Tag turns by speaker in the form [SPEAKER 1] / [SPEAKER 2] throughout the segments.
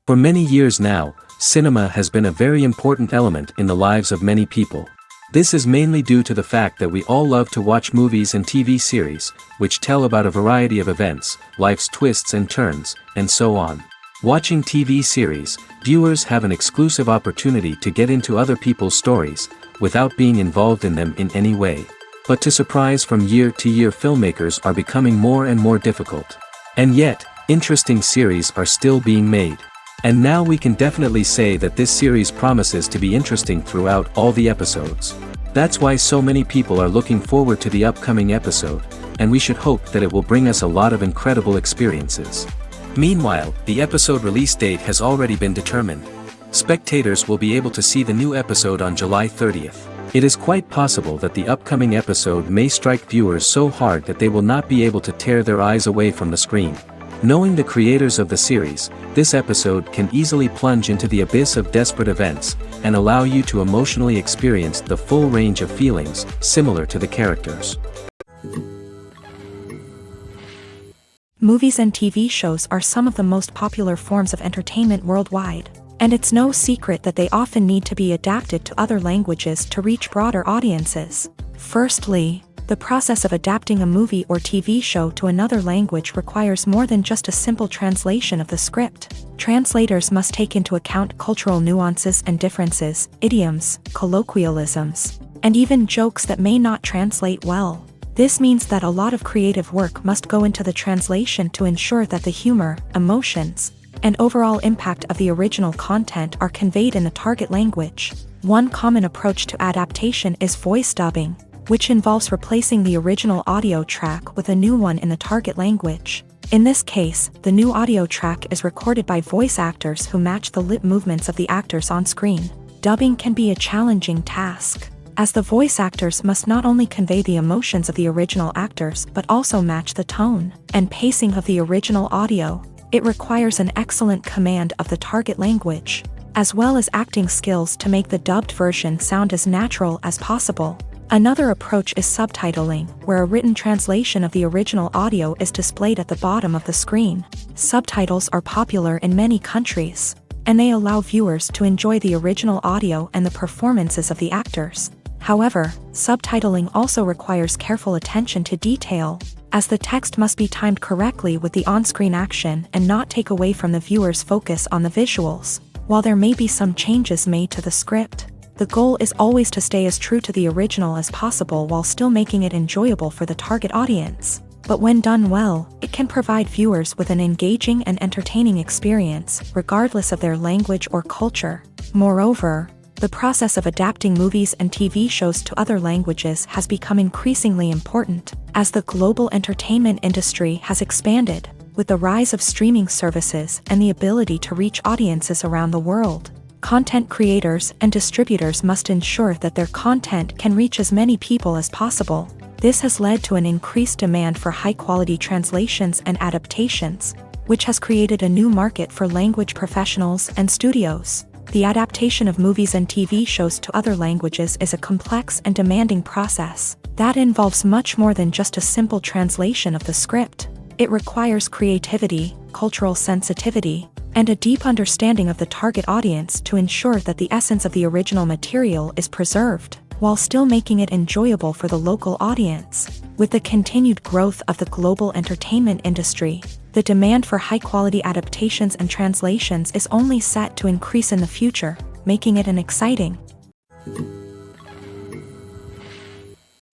[SPEAKER 1] For many years now, cinema has been a very important element in the lives of many people. This is mainly due to the fact that we all love to watch movies and TV series, which tell about a variety of events, life's twists and turns, and so on. Watching TV series, viewers have an exclusive opportunity to get into other people's stories, without being involved in them in any way. But to surprise from year to year, filmmakers are becoming more and more difficult. And yet, interesting series are still being made. And now we can definitely say that this series promises to be interesting throughout all the episodes. That's why so many people are looking forward to the upcoming episode, and we should hope that it will bring us a lot of incredible experiences. Meanwhile, the episode release date has already been determined. Spectators will be able to see the new episode on July 30th. It is quite possible that the upcoming episode may strike viewers so hard that they will not be able to tear their eyes away from the screen. Knowing the creators of the series, this episode can easily plunge into the abyss of desperate events, and allow you to emotionally experience the full range of feelings, similar to the characters.
[SPEAKER 2] Movies and TV shows are some of the most popular forms of entertainment worldwide, and it's no secret that they often need to be adapted to other languages to reach broader audiences. Firstly, the process of adapting a movie or TV show to another language requires more than just a simple translation of the script. Translators must take into account cultural nuances and differences, idioms, colloquialisms, and even jokes that may not translate well. This means that a lot of creative work must go into the translation to ensure that the humor, emotions, and overall impact of the original content are conveyed in the target language. One common approach to adaptation is voice dubbing, which involves replacing the original audio track with a new one in the target language. In this case, the new audio track is recorded by voice actors who match the lip movements of the actors on screen. Dubbing can be a challenging task, as the voice actors must not only convey the emotions of the original actors but also match the tone and pacing of the original audio. It requires an excellent command of the target language, as well as acting skills to make the dubbed version sound as natural as possible. Another approach is subtitling, where a written translation of the original audio is displayed at the bottom of the screen. Subtitles are popular in many countries, and they allow viewers to enjoy the original audio and the performances of the actors. However, subtitling also requires careful attention to detail, as the text must be timed correctly with the on-screen action and not take away from the viewer's focus on the visuals. While there may be some changes made to the script, the goal is always to stay as true to the original as possible while still making it enjoyable for the target audience. But when done well, it can provide viewers with an engaging and entertaining experience, regardless of their language or culture. Moreover, the process of adapting movies and TV shows to other languages has become increasingly important, as the global entertainment industry has expanded, with the rise of streaming services and the ability to reach audiences around the world. Content creators and distributors must ensure that their content can reach as many people as possible. This has led to an increased demand for high-quality translations and adaptations, which has created a new market for language professionals and studios. The adaptation of movies and TV shows to other languages is a complex and demanding process that involves much more than just a simple translation of the script. It requires creativity, cultural sensitivity, and a deep understanding of the target audience to ensure that the essence of the original material is preserved, while still making it enjoyable for the local audience. With the continued growth of the global entertainment industry, The demand for high-quality adaptations and translations is only set to increase in the future, making it an exciting.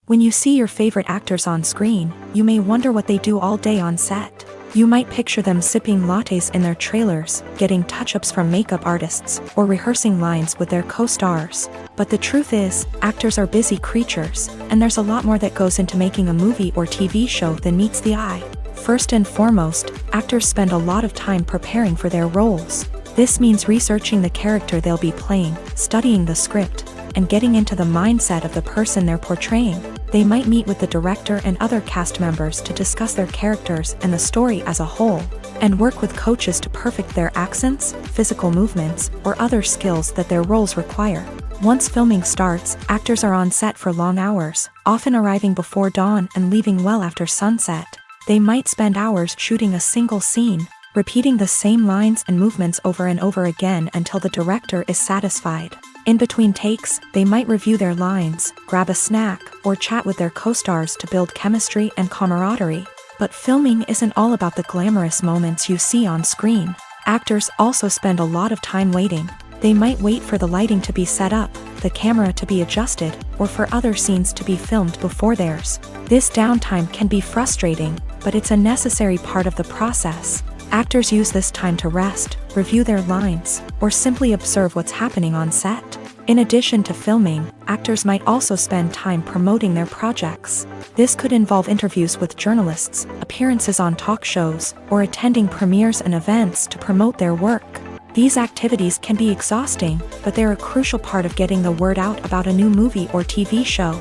[SPEAKER 2] When you see your favorite actors on screen, you may wonder what they do all day on set. You might picture them sipping lattes in their trailers, getting touch-ups from makeup artists, or rehearsing lines with their co-stars. But the truth is, actors are busy creatures, and there's a lot more that goes into making a movie or TV show than meets the eye. First and foremost, actors spend a lot of time preparing for their roles. This means researching the character they'll be playing, studying the script, and getting into the mindset of the person they're portraying. They might meet with the director and other cast members to discuss their characters and the story as a whole, and work with coaches to perfect their accents, physical movements, or other skills that their roles require. Once filming starts, actors are on set for long hours, often arriving before dawn and leaving well after sunset. They might spend hours shooting a single scene, repeating the same lines and movements over and over again until the director is satisfied. In between takes, they might review their lines, grab a snack, or chat with their co-stars to build chemistry and camaraderie. But filming isn't all about the glamorous moments you see on screen. Actors also spend a lot of time waiting. They might wait for the lighting to be set up, the camera to be adjusted, or for other scenes to be filmed before theirs. This downtime can be frustrating, but it's a necessary part of the process. Actors use this time to rest, review their lines, or simply observe what's happening on set. In addition to filming, actors might also spend time promoting their projects. This could involve interviews with journalists, appearances on talk shows, or attending premieres and events to promote their work. These activities can be exhausting, but they're a crucial part of getting the word out about a new movie or TV show.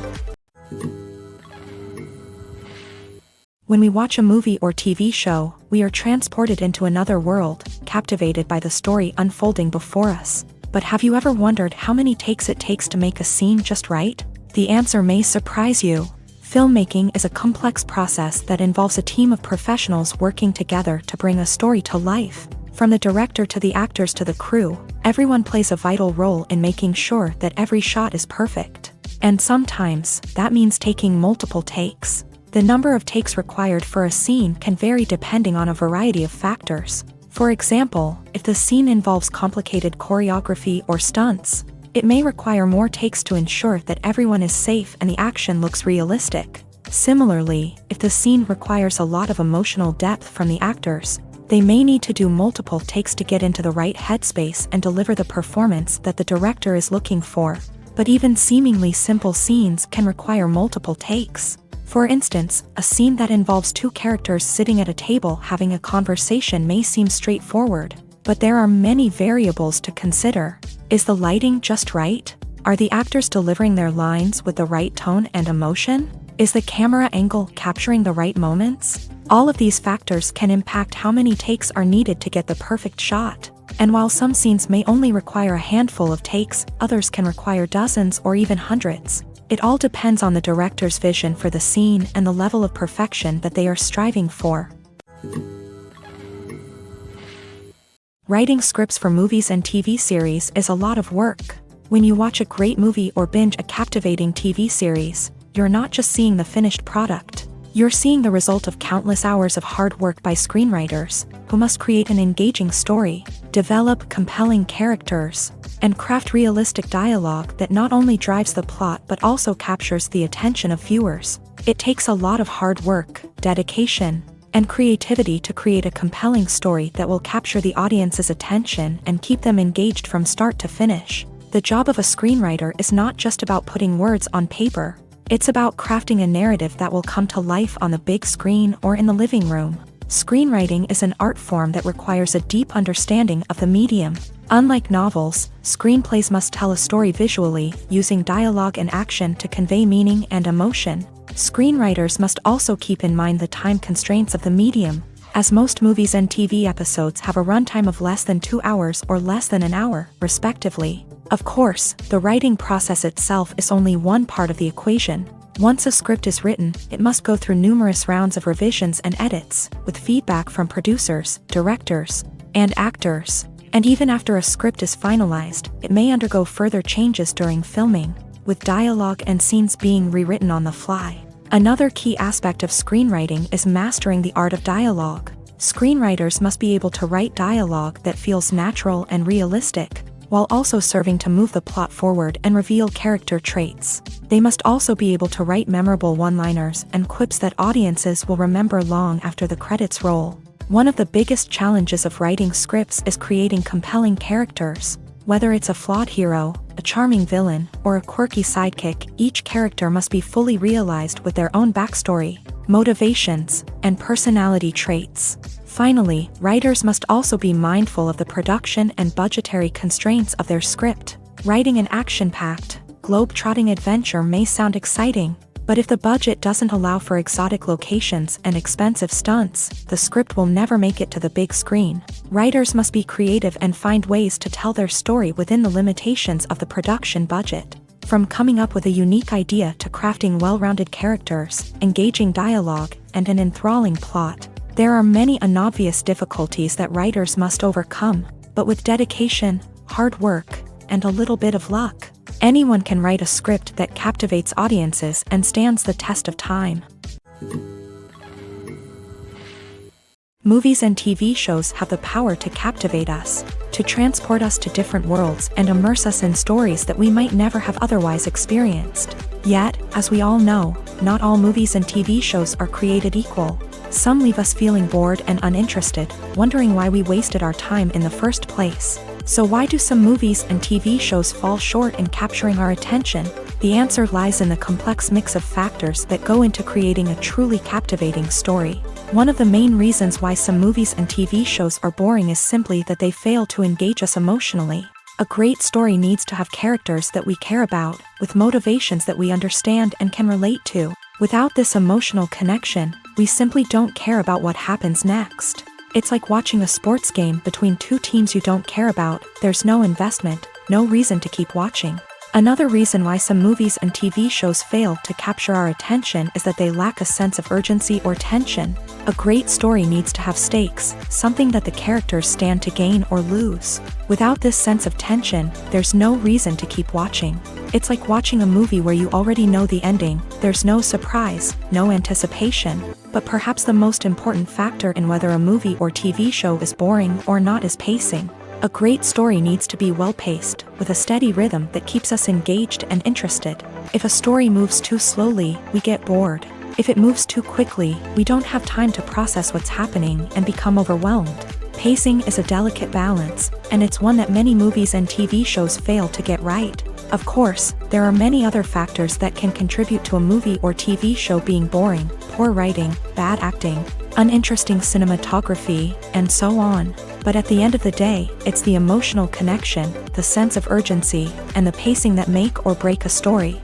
[SPEAKER 2] When we watch a movie or TV show, we are transported into another world, captivated by the story unfolding before us. But have you ever wondered how many takes it takes to make a scene just right? The answer may surprise you. Filmmaking is a complex process that involves a team of professionals working together to bring a story to life. From the director to the actors to the crew, everyone plays a vital role in making sure that every shot is perfect. And sometimes, that means taking multiple takes. The number of takes required for a scene can vary depending on a variety of factors. For example, if the scene involves complicated choreography or stunts, it may require more takes to ensure that everyone is safe and the action looks realistic. Similarly, if the scene requires a lot of emotional depth from the actors, they may need to do multiple takes to get into the right headspace and deliver the performance that the director is looking for. But even seemingly simple scenes can require multiple takes. For instance, a scene that involves two characters sitting at a table having a conversation may seem straightforward, but there are many variables to consider. Is the lighting just right? Are the actors delivering their lines with the right tone and emotion? Is the camera angle capturing the right moments? All of these factors can impact how many takes are needed to get the perfect shot. And while some scenes may only require a handful of takes, others can require dozens or even hundreds. It all depends on the director's vision for the scene and the level of perfection that they are striving for. Writing scripts for movies and TV series is a lot of work. When you watch a great movie or binge a captivating TV series, you're not just seeing the finished product. You're seeing the result of countless hours of hard work by screenwriters, who must create an engaging story, develop compelling characters, and craft realistic dialogue that not only drives the plot but also captures the attention of viewers. It takes a lot of hard work, dedication, and creativity to create a compelling story that will capture the audience's attention and keep them engaged from start to finish. The job of a screenwriter is not just about putting words on paper. It's about crafting a narrative that will come to life on the big screen or in the living room. Screenwriting is an art form that requires a deep understanding of the medium. Unlike novels, screenplays must tell a story visually, using dialogue and action to convey meaning and emotion. Screenwriters must also keep in mind the time constraints of the medium, as most movies and TV episodes have a runtime of less than 2 hours or less than an hour, respectively. Of course, the writing process itself is only one part of the equation. Once a script is written, it must go through numerous rounds of revisions and edits, with feedback from producers, directors, and actors. And even after a script is finalized, it may undergo further changes during filming, with dialogue and scenes being rewritten on the fly. Another key aspect of screenwriting is mastering the art of dialogue. Screenwriters must be able to write dialogue that feels natural and realistic, while also serving to move the plot forward and reveal character traits. They must also be able to write memorable one-liners and quips that audiences will remember long after the credits roll. One of the biggest challenges of writing scripts is creating compelling characters. Whether it's a flawed hero, a charming villain, or a quirky sidekick, each character must be fully realized with their own backstory, motivations, and personality traits. Finally, writers must also be mindful of the production and budgetary constraints of their script. Writing an action-packed, globe-trotting adventure may sound exciting, but if the budget doesn't allow for exotic locations and expensive stunts, the script will never make it to the big screen. Writers must be creative and find ways to tell their story within the limitations of the production budget. From coming up with a unique idea to crafting well-rounded characters, engaging dialogue, and an enthralling plot, there are many unobvious difficulties that writers must overcome, but with dedication, hard work, and a little bit of luck, anyone can write a script that captivates audiences and stands the test of time. Movies and TV shows have the power to captivate us, to transport us to different worlds and immerse us in stories that we might never have otherwise experienced. Yet, as we all know, not all movies and TV shows are created equal. Some leave us feeling bored and uninterested, wondering why we wasted our time in the first place. So why do some movies and TV shows fall short in capturing our attention? The answer lies in the complex mix of factors that go into creating a truly captivating story. One of the main reasons why some movies and TV shows are boring is simply that they fail to engage us emotionally. A great story needs to have characters that we care about, with motivations that we understand and can relate to. Without this emotional connection, we simply don't care about what happens next. It's like watching a sports game between two teams you don't care about. There's no investment, no reason to keep watching. Another reason why some movies and TV shows fail to capture our attention is that they lack a sense of urgency or tension. A great story needs to have stakes, something that the characters stand to gain or lose. Without this sense of tension, there's no reason to keep watching. It's like watching a movie where you already know the ending. There's no surprise, no anticipation. But perhaps the most important factor in whether a movie or TV show is boring or not is pacing. A great story needs to be well-paced, with a steady rhythm that keeps us engaged and interested. If a story moves too slowly, we get bored. If it moves too quickly, we don't have time to process what's happening and become overwhelmed. Pacing is a delicate balance, and it's one that many movies and TV shows fail to get right. Of course, there are many other factors that can contribute to a movie or TV show being boring: poor writing, bad acting, uninteresting cinematography, and so on. But at the end of the day, it's the emotional connection, the sense of urgency, and the pacing that make or break a story.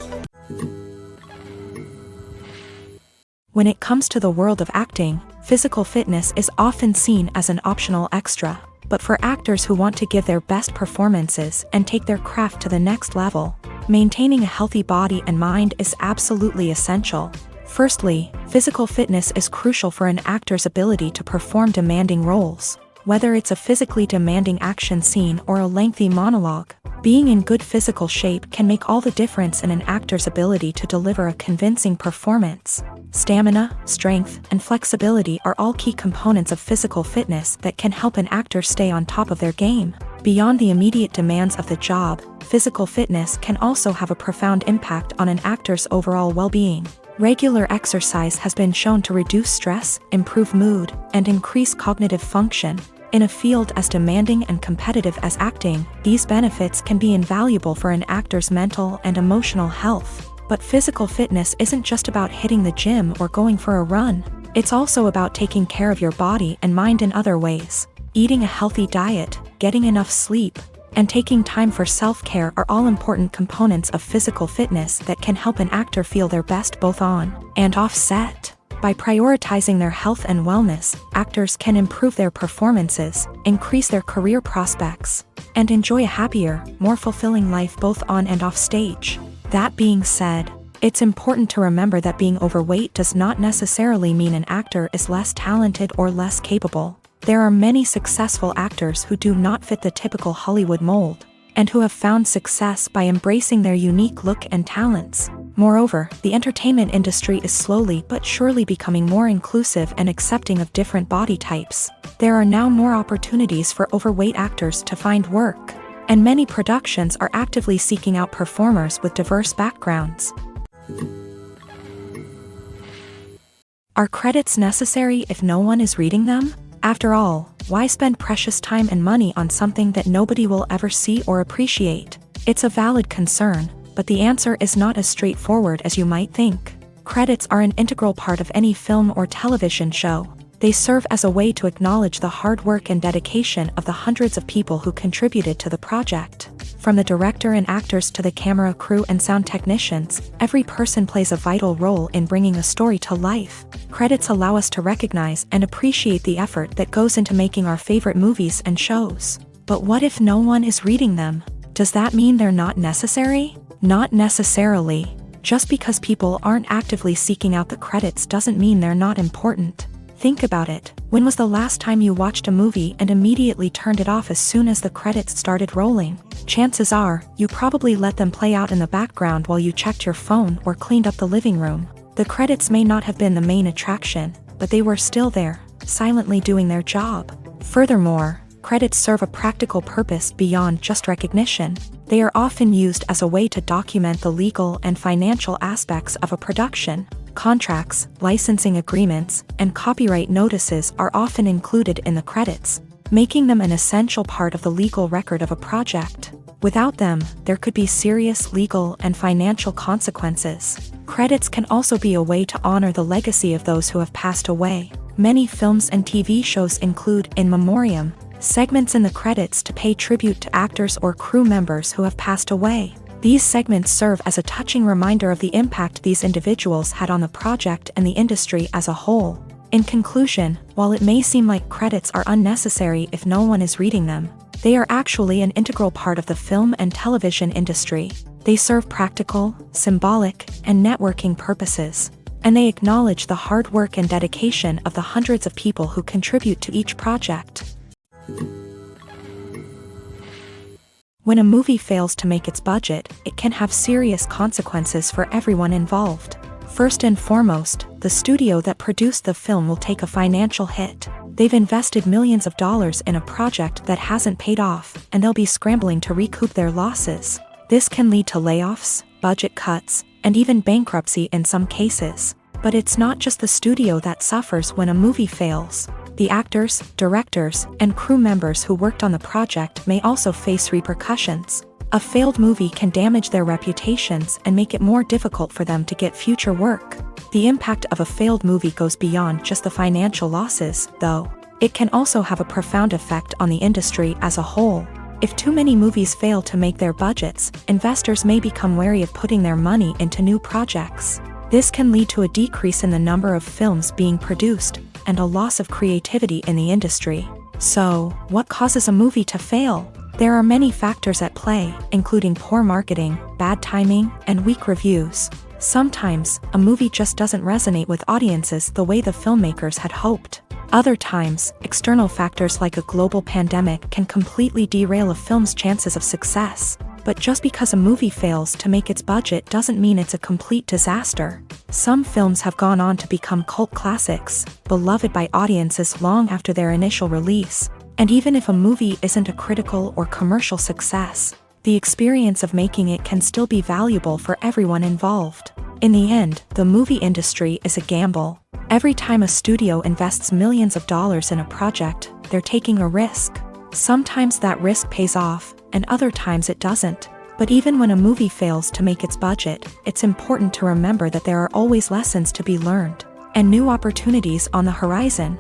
[SPEAKER 2] When it comes to the world of acting, physical fitness is often seen as an optional extra. But for actors who want to give their best performances and take their craft to the next level, maintaining a healthy body and mind is absolutely essential. Firstly, physical fitness is crucial for an actor's ability to perform demanding roles. Whether it's a physically demanding action scene or a lengthy monologue, being in good physical shape can make all the difference in an actor's ability to deliver a convincing performance. Stamina, strength, and flexibility are all key components of physical fitness that can help an actor stay on top of their game. Beyond the immediate demands of the job, physical fitness can also have a profound impact on an actor's overall well-being. Regular exercise has been shown to reduce stress, improve mood, and increase cognitive function. In a field as demanding and competitive as acting, these benefits can be invaluable for an actor's mental and emotional health. But physical fitness isn't just about hitting the gym or going for a run. It's also about taking care of your body and mind in other ways. Eating a healthy diet, getting enough sleep, and taking time for self-care are all important components of physical fitness that can help an actor feel their best both on and off set. By prioritizing their health and wellness, actors can improve their performances, increase their career prospects, and enjoy a happier, more fulfilling life both on and off stage. That being said, it's important to remember that being overweight does not necessarily mean an actor is less talented or less capable. There are many successful actors who do not fit the typical Hollywood mold, and who have found success by embracing their unique look and talents. Moreover, the entertainment industry is slowly but surely becoming more inclusive and accepting of different body types. There are now more opportunities for overweight actors to find work, and many productions are actively seeking out performers with diverse backgrounds. Are credits necessary if no one is reading them? After all, why spend precious time and money on something that nobody will ever see or appreciate? It's a valid concern, but the answer is not as straightforward as you might think. Credits are an integral part of any film or television show. They serve as a way to acknowledge the hard work and dedication of the hundreds of people who contributed to the project. From the director and actors to the camera crew and sound technicians, every person plays a vital role in bringing a story to life. Credits allow us to recognize and appreciate the effort that goes into making our favorite movies and shows. But what if no one is reading them? Does that mean they're not necessary? Not necessarily. Just because people aren't actively seeking out the credits doesn't mean they're not important. Think about it. When was the last time you watched a movie and immediately turned it off as soon as the credits started rolling? Chances are, you probably let them play out in the background while you checked your phone or cleaned up the living room. The credits may not have been the main attraction, but they were still there, silently doing their job. Furthermore, credits serve a practical purpose beyond just recognition. They are often used as a way to document the legal and financial aspects of a production. Contracts, licensing agreements, and copyright notices are often included in the credits, making them an essential part of the legal record of a project. Without them, there could be serious legal and financial consequences. Credits can also be a way to honor the legacy of those who have passed away. Many films and TV shows include in memoriam segments in the credits to pay tribute to actors or crew members who have passed away. These segments serve as a touching reminder of the impact these individuals had on the project and the industry as a whole. In conclusion, while it may seem like credits are unnecessary if no one is reading them, they are actually an integral part of the film and television industry. They serve practical, symbolic, and networking purposes, and they acknowledge the hard work and dedication of the hundreds of people who contribute to each project. When a movie fails to make its budget, it can have serious consequences for everyone involved. First and foremost, the studio that produced the film will take a financial hit. They've invested millions of dollars in a project that hasn't paid off, and they'll be scrambling to recoup their losses. This can lead to layoffs, budget cuts, and even bankruptcy in some cases. But it's not just the studio that suffers when a movie fails. The actors, directors, and crew members who worked on the project may also face repercussions. A failed movie can damage their reputations and make it more difficult for them to get future work. The impact of a failed movie goes beyond just the financial losses, though. It can also have a profound effect on the industry as a whole. If too many movies fail to make their budgets, investors may become wary of putting their money into new projects. This can lead to a decrease in the number of films being produced, and a loss of creativity in the industry. So, what causes a movie to fail? There are many factors at play, including poor marketing, bad timing, and weak reviews. Sometimes, a movie just doesn't resonate with audiences the way the filmmakers had hoped. Other times, external factors like a global pandemic can completely derail a film's chances of success. But just because a movie fails to make its budget doesn't mean it's a complete disaster. Some films have gone on to become cult classics, beloved by audiences long after their initial release. And even if a movie isn't a critical or commercial success, the experience of making it can still be valuable for everyone involved. In the end, the movie industry is a gamble. Every time a studio invests millions of dollars in a project, they're taking a risk. Sometimes that risk pays off, and other times it doesn't. But even when a movie fails to make its budget, it's important to remember that there are always lessons to be learned, and new opportunities on the horizon.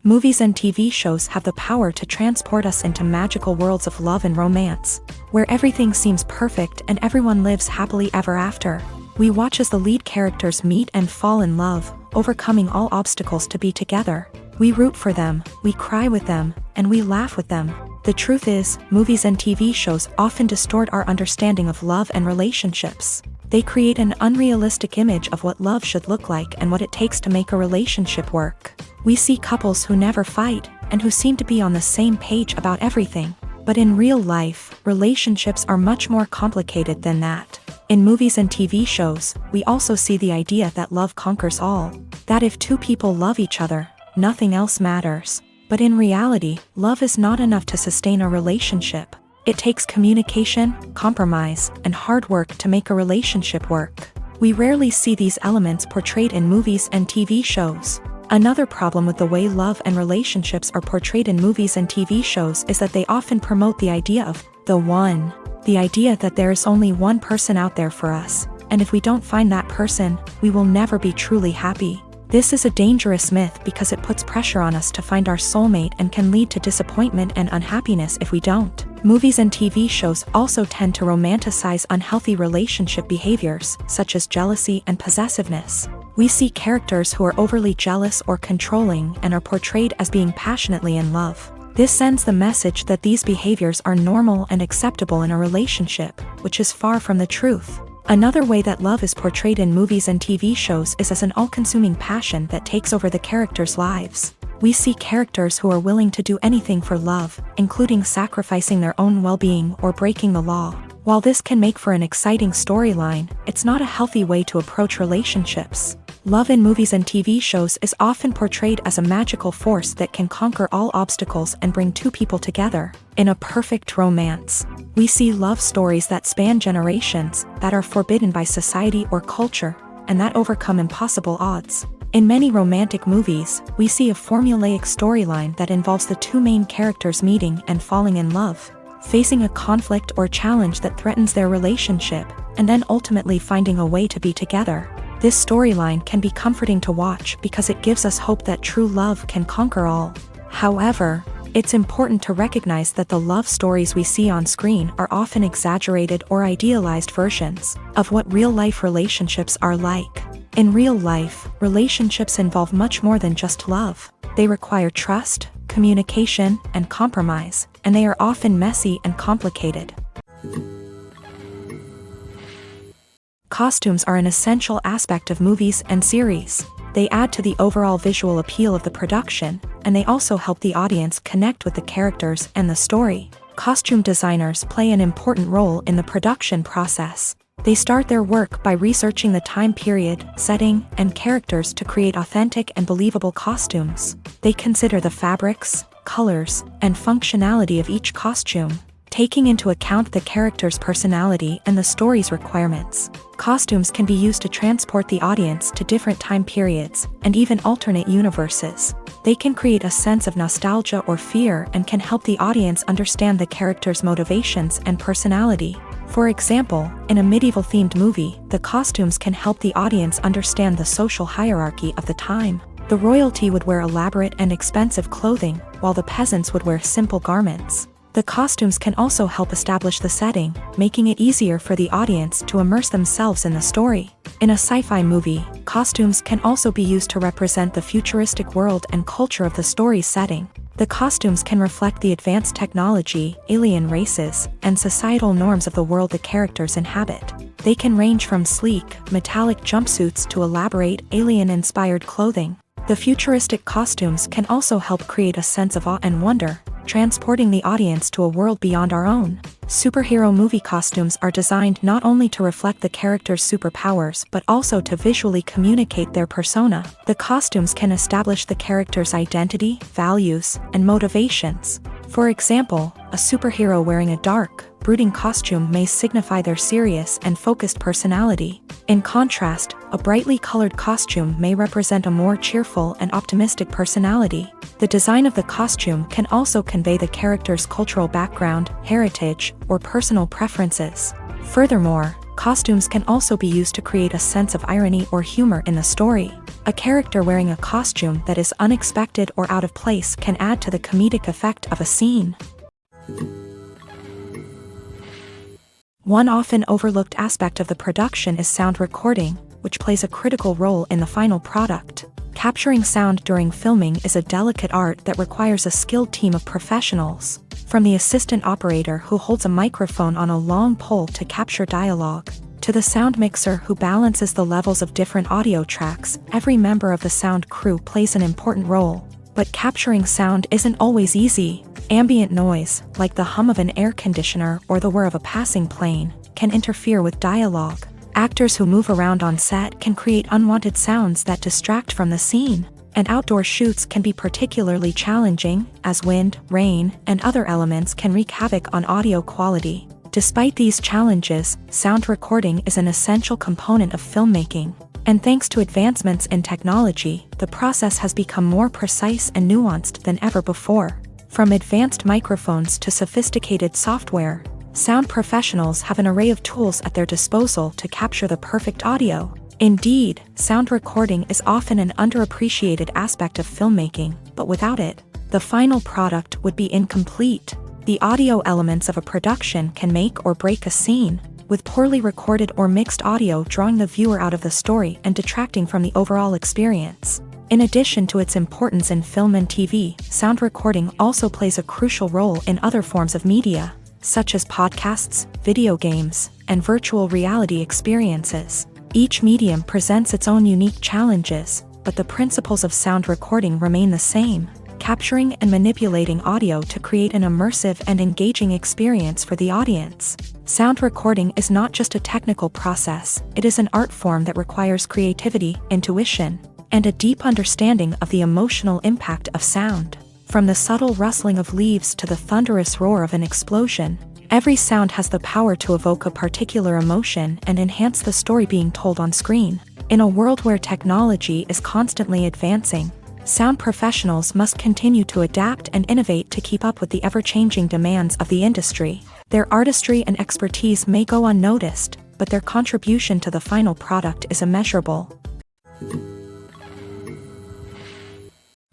[SPEAKER 2] Movies and TV shows have the power to transport us into magical worlds of love and romance, where everything seems perfect and everyone lives happily ever after. We watch as the lead characters meet and fall in love, overcoming all obstacles to be together. We root for them, we cry with them, and we laugh with them. The truth is, movies and TV shows often distort our understanding of love and relationships. They create an unrealistic image of what love should look like and what it takes to make a relationship work. We see couples who never fight, and who seem to be on the same page about everything. But in real life, relationships are much more complicated than that. In movies and TV shows, we also see the idea that love conquers all. That if two people love each other, nothing else matters. But in reality, love is not enough to sustain a relationship. It takes communication, compromise, and hard work to make a relationship work. We rarely see these elements portrayed in movies and TV shows. Another problem with the way love and relationships are portrayed in movies and TV shows is that they often promote the idea of the one. The idea that there is only one person out there for us, and if we don't find that person, we will never be truly happy. This is a dangerous myth because it puts pressure on us to find our soulmate and can lead to disappointment and unhappiness if we don't. Movies and TV shows also tend to romanticize unhealthy relationship behaviors, such as jealousy and possessiveness. We see characters who are overly jealous or controlling and are portrayed as being passionately in love. This sends the message that these behaviors are normal and acceptable in a relationship, which is far from the truth. Another way that love is portrayed in movies and TV shows is as an all-consuming passion that takes over the characters' lives. We see characters who are willing to do anything for love, including sacrificing their own well-being or breaking the law. While this can make for an exciting storyline, it's not a healthy way to approach relationships. Love in movies and TV shows is often portrayed as a magical force that can conquer all obstacles and bring two people together. In a perfect romance, we see love stories that span generations, that are forbidden by society or culture, and that overcome impossible odds. In many romantic movies, we see a formulaic storyline that involves the two main characters meeting and falling in love, facing a conflict or challenge that threatens their relationship, and then ultimately finding a way to be together. This storyline can be comforting to watch because it gives us hope that true love can conquer all. However, it's important to recognize that the love stories we see on screen are often exaggerated or idealized versions of what real-life relationships are like. In real life, relationships involve much more than just love. They require trust, communication, and compromise, and they are often messy and complicated. Costumes are an essential aspect of movies and series. They add to the overall visual appeal of the production, and they also help the audience connect with the characters and the story. Costume designers play an important role in the production process. They start their work by researching the time period, setting, and characters to create authentic and believable costumes. They consider the fabrics, colors, and functionality of each costume, taking into account the character's personality and the story's requirements. Costumes can be used to transport the audience to different time periods, and even alternate universes. They can create a sense of nostalgia or fear and can help the audience understand the character's motivations and personality. For example, in a medieval-themed movie, the costumes can help the audience understand the social hierarchy of the time. The royalty would wear elaborate and expensive clothing, while the peasants would wear simple garments. The costumes can also help establish the setting, making it easier for the audience to immerse themselves in the story. In a sci-fi movie, costumes can also be used to represent the futuristic world and culture of the story's setting. The costumes can reflect the advanced technology, alien races, and societal norms of the world the characters inhabit. They can range from sleek, metallic jumpsuits to elaborate, alien-inspired clothing. The futuristic costumes can also help create a sense of awe and wonder, transporting the audience to a world beyond our own. Superhero movie costumes are designed not only to reflect the character's superpowers but also to visually communicate their persona. The costumes can establish the character's identity, values, and motivations. For example, a superhero wearing a dark, brooding costume may signify their serious and focused personality. In contrast, a brightly colored costume may represent a more cheerful and optimistic personality. The design of the costume can also convey the character's cultural background, heritage, or personal preferences. Furthermore, costumes can also be used to create a sense of irony or humor in the story. A character wearing a costume that is unexpected or out of place can add to the comedic effect of a scene. One often overlooked aspect of the production is sound recording, which plays a critical role in the final product. Capturing sound during filming is a delicate art that requires a skilled team of professionals. From the assistant operator who holds a microphone on a long pole to capture dialogue, to the sound mixer who balances the levels of different audio tracks, every member of the sound crew plays an important role. But capturing sound isn't always easy. Ambient noise, like the hum of an air conditioner or the whir of a passing plane, can interfere with dialogue. Actors who move around on set can create unwanted sounds that distract from the scene. And outdoor shoots can be particularly challenging, as wind, rain, and other elements can wreak havoc on audio quality. Despite these challenges, sound recording is an essential component of filmmaking. And thanks to advancements in technology, the process has become more precise and nuanced than ever before. From advanced microphones to sophisticated software, sound professionals have an array of tools at their disposal to capture the perfect audio. Indeed, sound recording is often an underappreciated aspect of filmmaking, but without it, the final product would be incomplete. The audio elements of a production can make or break a scene, with poorly recorded or mixed audio drawing the viewer out of the story and detracting from the overall experience. In addition to its importance in film and TV, sound recording also plays a crucial role in other forms of media, such as podcasts, video games, and virtual reality experiences. Each medium presents its own unique challenges, but the principles of sound recording remain the same, capturing and manipulating audio to create an immersive and engaging experience for the audience. Sound recording is not just a technical process, it is an art form that requires creativity, intuition, and a deep understanding of the emotional impact of sound. From the subtle rustling of leaves to the thunderous roar of an explosion, every sound has the power to evoke a particular emotion and enhance the story being told on screen. In a world where technology is constantly advancing, sound professionals must continue to adapt and innovate to keep up with the ever-changing demands of the industry. Their artistry and expertise may go unnoticed, but their contribution to the final product is immeasurable.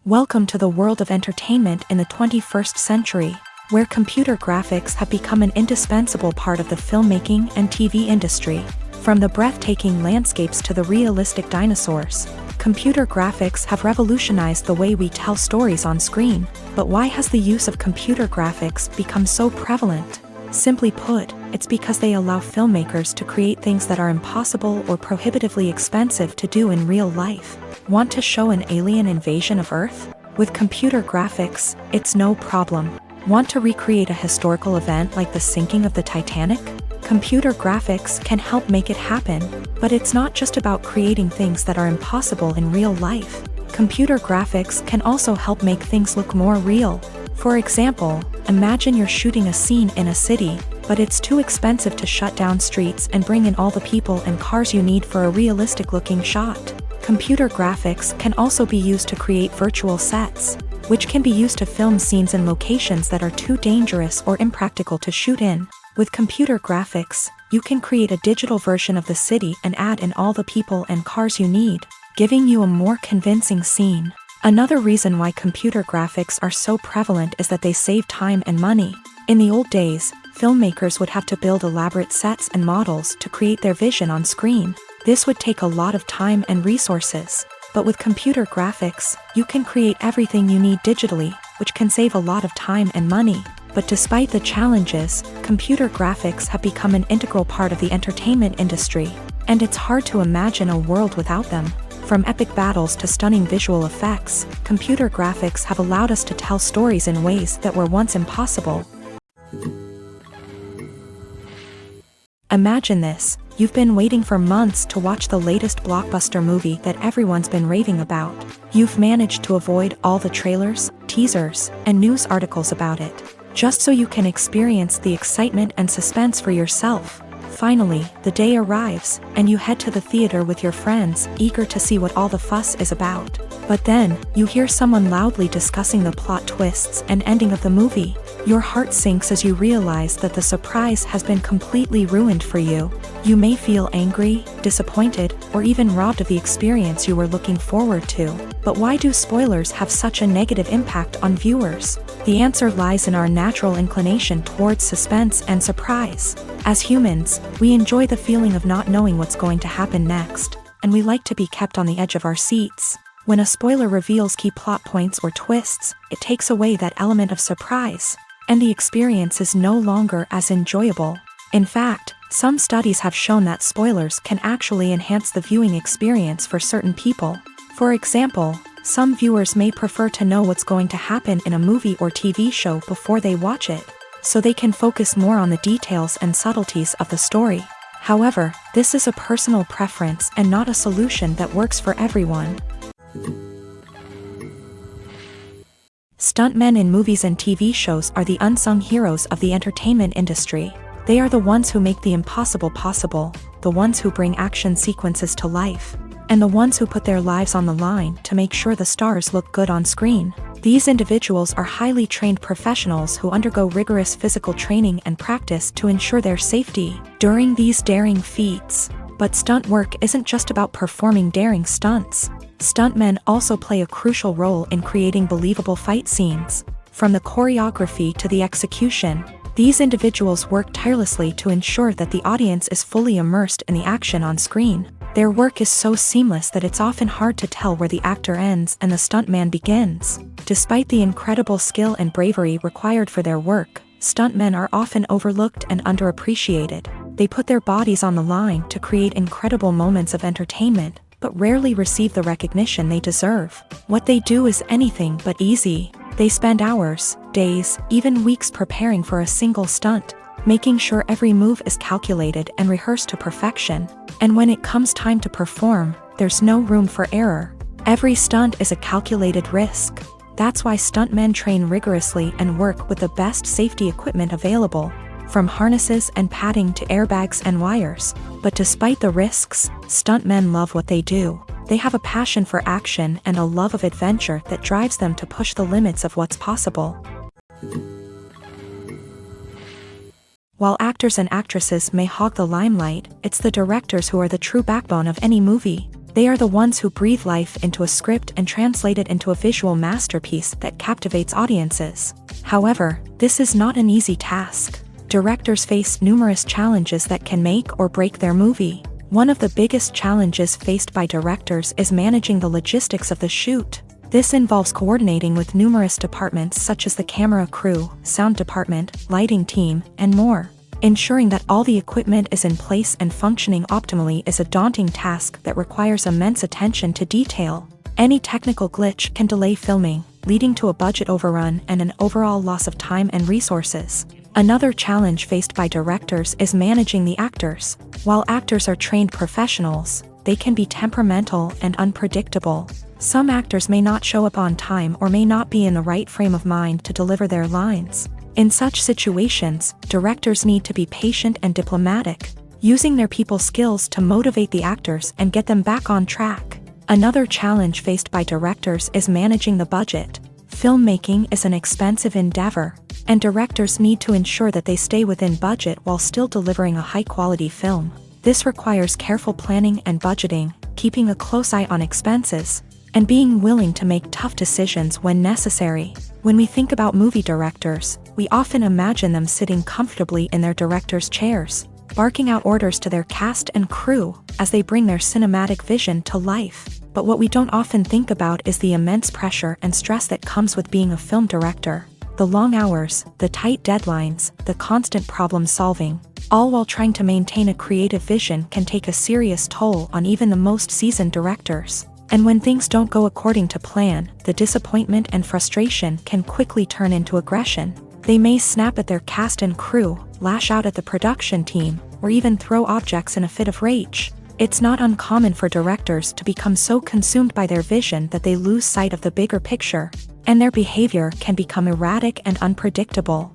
[SPEAKER 2] Welcome to the world of entertainment in the 21st century, where computer graphics have become an indispensable part of the filmmaking and TV industry. From the breathtaking landscapes to the realistic dinosaurs, computer graphics have revolutionized the way we tell stories on screen. But why has the use of computer graphics become so prevalent? Simply put, it's because they allow filmmakers to create things that are impossible or prohibitively expensive to do in real life. Want to show an alien invasion of Earth? With computer graphics, it's no problem. Want to recreate a historical event like the sinking of the Titanic? Computer graphics can help make it happen, but it's not just about creating things that are impossible in real life. Computer graphics can also help make things look more real. For example, imagine you're shooting a scene in a city, but it's too expensive to shut down streets and bring in all the people and cars you need for a realistic-looking shot. Computer graphics can also be used to create virtual sets, which can be used to film scenes in locations that are too dangerous or impractical to shoot in. With computer graphics, you can create a digital version of the city and add in all the people and cars you need, giving you a more convincing scene. Another reason why computer graphics are so prevalent is that they save time and money. In the old days, filmmakers would have to build elaborate sets and models to create their vision on screen. This would take a lot of time and resources. But with computer graphics, you can create everything you need digitally, which can save a lot of time and money. But despite the challenges, computer graphics have become an integral part of the entertainment industry, and it's hard to imagine a world without them. From epic battles to stunning visual effects, computer graphics have allowed us to tell stories in ways that were once impossible. Imagine this. You've been waiting for months to watch the latest blockbuster movie that everyone's been raving about. You've managed to avoid all the trailers, teasers, and news articles about it, just so you can experience the excitement and suspense for yourself. Finally, the day arrives, and you head to the theater with your friends, eager to see what all the fuss is about. But then, you hear someone loudly discussing the plot twists and ending of the movie. Your heart sinks as you realize that the surprise has been completely ruined for you. You may feel angry, disappointed, or even robbed of the experience you were looking forward to. But why do spoilers have such a negative impact on viewers? The answer lies in our natural inclination towards suspense and surprise. As humans, we enjoy the feeling of not knowing what's going to happen next, and we like to be kept on the edge of our seats. When a spoiler reveals key plot points or twists, it takes away that element of surprise, and the experience is no longer as enjoyable. In fact, some studies have shown that spoilers can actually enhance the viewing experience for certain people. For example, Some viewers may prefer to know what's going to happen in a movie or TV show before they watch it, so they can focus more on the details and subtleties of the story. However, this is a personal preference and not a solution that works for everyone. Stuntmen in movies and TV shows are the unsung heroes of the entertainment industry. They are the ones who make the impossible possible, the ones who bring action sequences to life, and the ones who put their lives on the line to make sure the stars look good on screen. These individuals are highly trained professionals who undergo rigorous physical training and practice to ensure their safety during these daring feats. But stunt work isn't just about performing daring stunts. Stuntmen also play a crucial role in creating believable fight scenes. From the choreography to the execution, these individuals work tirelessly to ensure that the audience is fully immersed in the action on screen. Their work is so seamless that it's often hard to tell where the actor ends and the stuntman begins. Despite the incredible skill and bravery required for their work, stuntmen are often overlooked and underappreciated. They put their bodies on the line to create incredible moments of entertainment, but rarely receive the recognition they deserve. What they do is anything but easy. They spend hours, days, even weeks preparing for a single stunt, making sure every move is calculated and rehearsed to perfection. And when it comes time to perform, there's no room for error. Every stunt is a calculated risk. That's why stuntmen train rigorously and work with the best safety equipment available, from harnesses and padding to airbags and wires. But despite the risks, stuntmen love what they do. They have a passion for action and a love of adventure that drives them to push the limits of what's possible. While actors and actresses may hog the limelight, it's the directors who are the true backbone of any movie. They are the ones who breathe life into a script and translate it into a visual masterpiece that captivates audiences. However, this is not an easy task. Directors face numerous challenges that can make or break their movie. One of the biggest challenges faced by directors is managing the logistics of the shoot. This involves coordinating with numerous departments such as the camera crew, sound department, lighting team, and more. Ensuring that all the equipment is in place and functioning optimally is a daunting task that requires immense attention to detail. Any technical glitch can delay filming, leading to a budget overrun and an overall loss of time and resources. Another challenge faced by directors is managing the actors. While actors are trained professionals, they can be temperamental and unpredictable. Some actors may not show up on time or may not be in the right frame of mind to deliver their lines. In such situations, directors need to be patient and diplomatic, using their people skills to motivate the actors and get them back on track. Another challenge faced by directors is managing the budget. Filmmaking is an expensive endeavor, and directors need to ensure that they stay within budget while still delivering a high-quality film. This requires careful planning and budgeting, keeping a close eye on expenses, and being willing to make tough decisions when necessary. When we think about movie directors, we often imagine them sitting comfortably in their director's chairs, barking out orders to their cast and crew as they bring their cinematic vision to life. But what we don't often think about is the immense pressure and stress that comes with being a film director. The long hours, the tight deadlines, the constant problem solving, all while trying to maintain a creative vision can take a serious toll on even the most seasoned directors. And when things don't go according to plan, the disappointment and frustration can quickly turn into aggression. They may snap at their cast and crew, lash out at the production team, or even throw objects in a fit of rage. It's not uncommon for directors to become so consumed by their vision that they lose sight of the bigger picture, and their behavior can become erratic and unpredictable.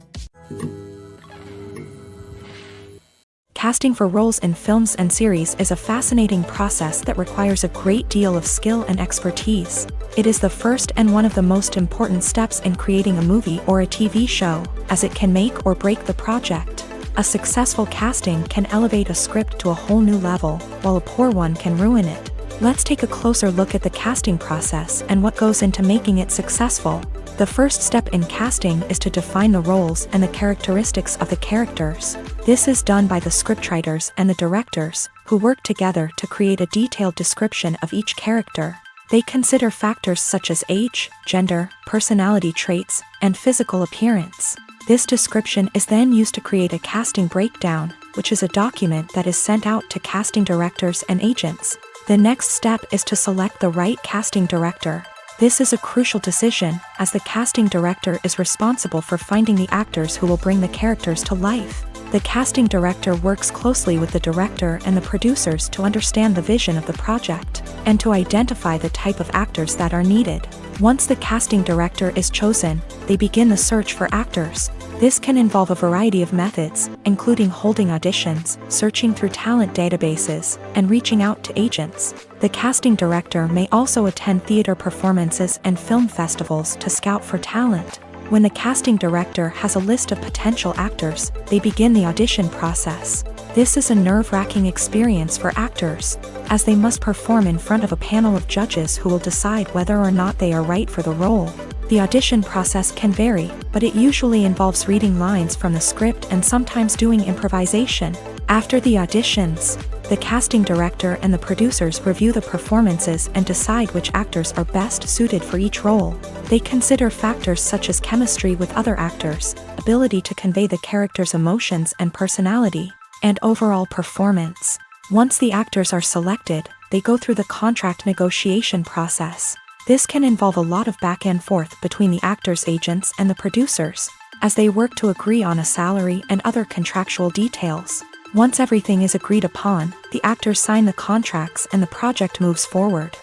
[SPEAKER 2] Casting for roles in films and series is a fascinating process that requires a great deal of skill and expertise. It is the first and one of the most important steps in creating a movie or a TV show, as it can make or break the project. A successful casting can elevate a script to a whole new level, while a poor one can ruin it. Let's take a closer look at the casting process and what goes into making it successful. The first step in casting is to define the roles and the characteristics of the characters. This is done by the scriptwriters and the directors, who work together to create a detailed description of each character. They consider factors such as age, gender, personality traits, and physical appearance. This description is then used to create a casting breakdown, which is a document that is sent out to casting directors and agents. The next step is to select the right casting director. This is a crucial decision, as the casting director is responsible for finding the actors who will bring the characters to life. The casting director works closely with the director and the producers to understand the vision of the project, and to identify the type of actors that are needed. Once the casting director is chosen, they begin the search for actors. This can involve a variety of methods, including holding auditions, searching through talent databases, and reaching out to agents. The casting director may also attend theater performances and film festivals to scout for talent. When the casting director has a list of potential actors, they begin the audition process. This is a nerve-wracking experience for actors, as they must perform in front of a panel of judges who will decide whether or not they are right for the role. The audition process can vary, but it usually involves reading lines from the script and sometimes doing improvisation. After the auditions, the casting director and the producers review the performances and decide which actors are best suited for each role. They consider factors such as chemistry with other actors, ability to convey the character's emotions and personality, and overall performance. Once the actors are selected, they go through the contract negotiation process. This can involve a lot of back and forth between the actors' agents and the producers, as they work to agree on a salary and other contractual details. Once everything is agreed upon, the actors sign the contracts and the project moves forward.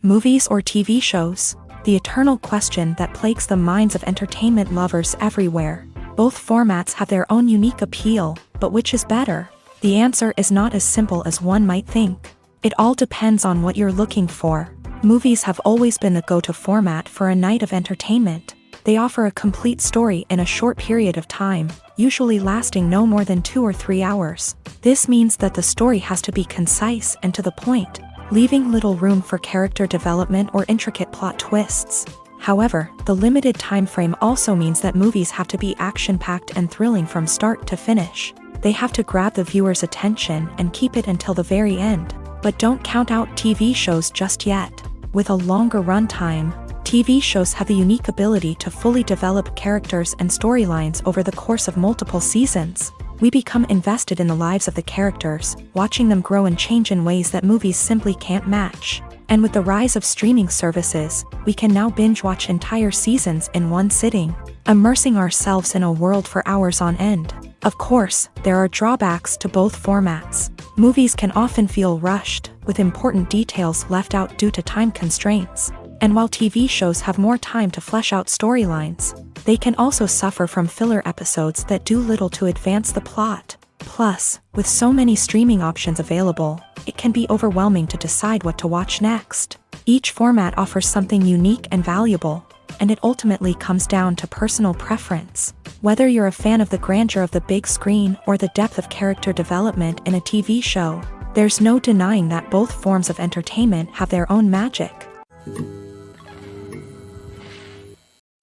[SPEAKER 2] Movies or TV shows? The eternal question that plagues the minds of entertainment lovers everywhere. Both formats have their own unique appeal, but which is better? The answer is not as simple as one might think. It all depends on what you're looking for. Movies have always been the go-to format for a night of entertainment. They offer a complete story in a short period of time, usually lasting no more than 2 or 3 hours. This means that the story has to be concise and to the point, leaving little room for character development or intricate plot twists. However, the limited time frame also means that movies have to be action-packed and thrilling from start to finish. They have to grab the viewer's attention and keep it until the very end. But don't count out TV shows just yet. With a longer runtime, TV shows have the unique ability to fully develop characters and storylines over the course of multiple seasons. We become invested in the lives of the characters, watching them grow and change in ways that movies simply can't match. And with the rise of streaming services, we can now binge-watch entire seasons in one sitting, immersing ourselves in a world for hours on end. Of course, there are drawbacks to both formats. Movies can often feel rushed, with important details left out due to time constraints. And while TV shows have more time to flesh out storylines, they can also suffer from filler episodes that do little to advance the plot. Plus, with so many streaming options available, it can be overwhelming to decide what to watch next. Each format offers something unique and valuable, and it ultimately comes down to personal preference. Whether you're a fan of the grandeur of the big screen or the depth of character development in a TV show, there's no denying that both forms of entertainment have their own magic.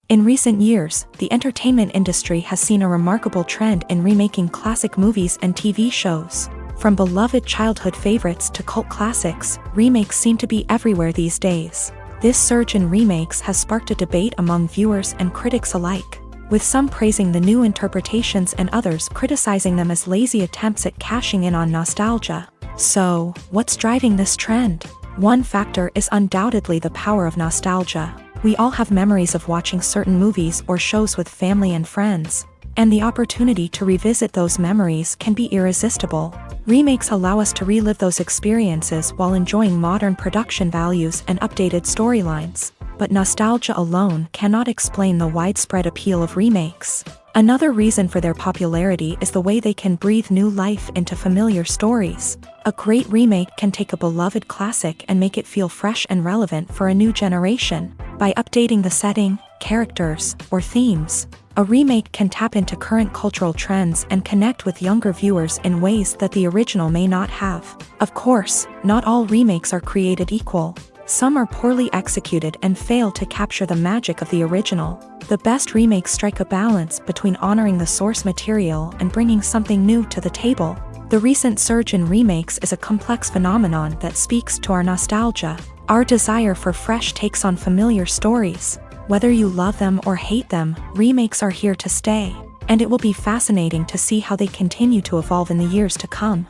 [SPEAKER 2] In recent years, the entertainment industry has seen a remarkable trend in remaking classic movies and TV shows. From beloved childhood favorites to cult classics, remakes seem to be everywhere these days. This surge in remakes has sparked a debate among viewers and critics alike, with some praising the new interpretations and others criticizing them as lazy attempts at cashing in on nostalgia. So, what's driving this trend? One factor is undoubtedly the power of nostalgia. We all have memories of watching certain movies or shows with family and friends, and the opportunity to revisit those memories can be irresistible. Remakes allow us to relive those experiences while enjoying modern production values and updated storylines. But nostalgia alone cannot explain the widespread appeal of remakes. Another reason for their popularity is the way they can breathe new life into familiar stories. A great remake can take a beloved classic and make it feel fresh and relevant for a new generation. By updating the setting, characters, or themes, a remake can tap into current cultural trends and connect with younger viewers in ways that the original may not have. Of course, not all remakes are created equal. Some are poorly executed and fail to capture the magic of the original. The best remakes strike a balance between honoring the source material and bringing something new to the table. The recent surge in remakes is a complex phenomenon that speaks to our nostalgia, our desire for fresh takes on familiar stories. Whether you love them or hate them, remakes are here to stay, and it will be fascinating to see how they continue to evolve in the years to come.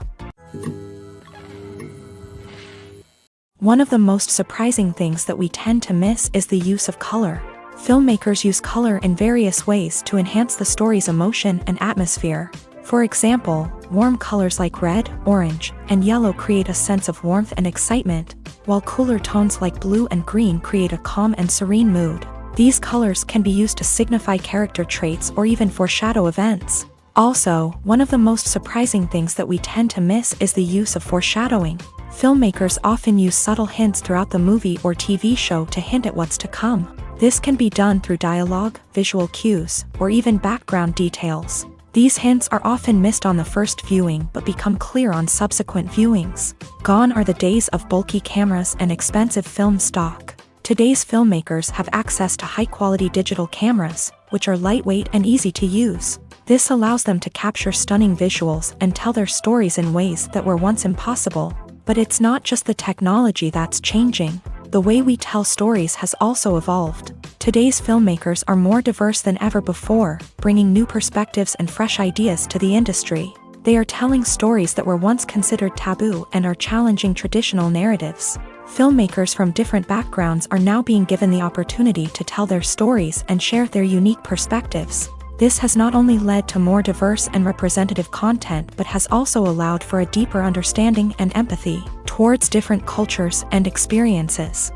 [SPEAKER 2] One of the most surprising things that we tend to miss is the use of color. Filmmakers use color in various ways to enhance the story's emotion and atmosphere. For example, warm colors like red, orange, and yellow create a sense of warmth and excitement, while cooler tones like blue and green create a calm and serene mood. These colors can be used to signify character traits or even foreshadow events. Also, one of the most surprising things that we tend to miss is the use of foreshadowing. Filmmakers often use subtle hints throughout the movie or TV show to hint at what's to come. This can be done through dialogue, visual cues, or even background details. These hints are often missed on the first viewing but become clear on subsequent viewings. Gone are the days of bulky cameras and expensive film stock. Today's filmmakers have access to high-quality digital cameras, which are lightweight and easy to use. This allows them to capture stunning visuals and tell their stories in ways that were once impossible. But it's not just the technology that's changing. The way we tell stories has also evolved. Today's filmmakers are more diverse than ever before, bringing new perspectives and fresh ideas to the industry. They are telling stories that were once considered taboo and are challenging traditional narratives. Filmmakers from different backgrounds are now being given the opportunity to tell their stories and share their unique perspectives. This has not only led to more diverse and representative content but has also allowed for a deeper understanding and empathy towards different cultures and experiences.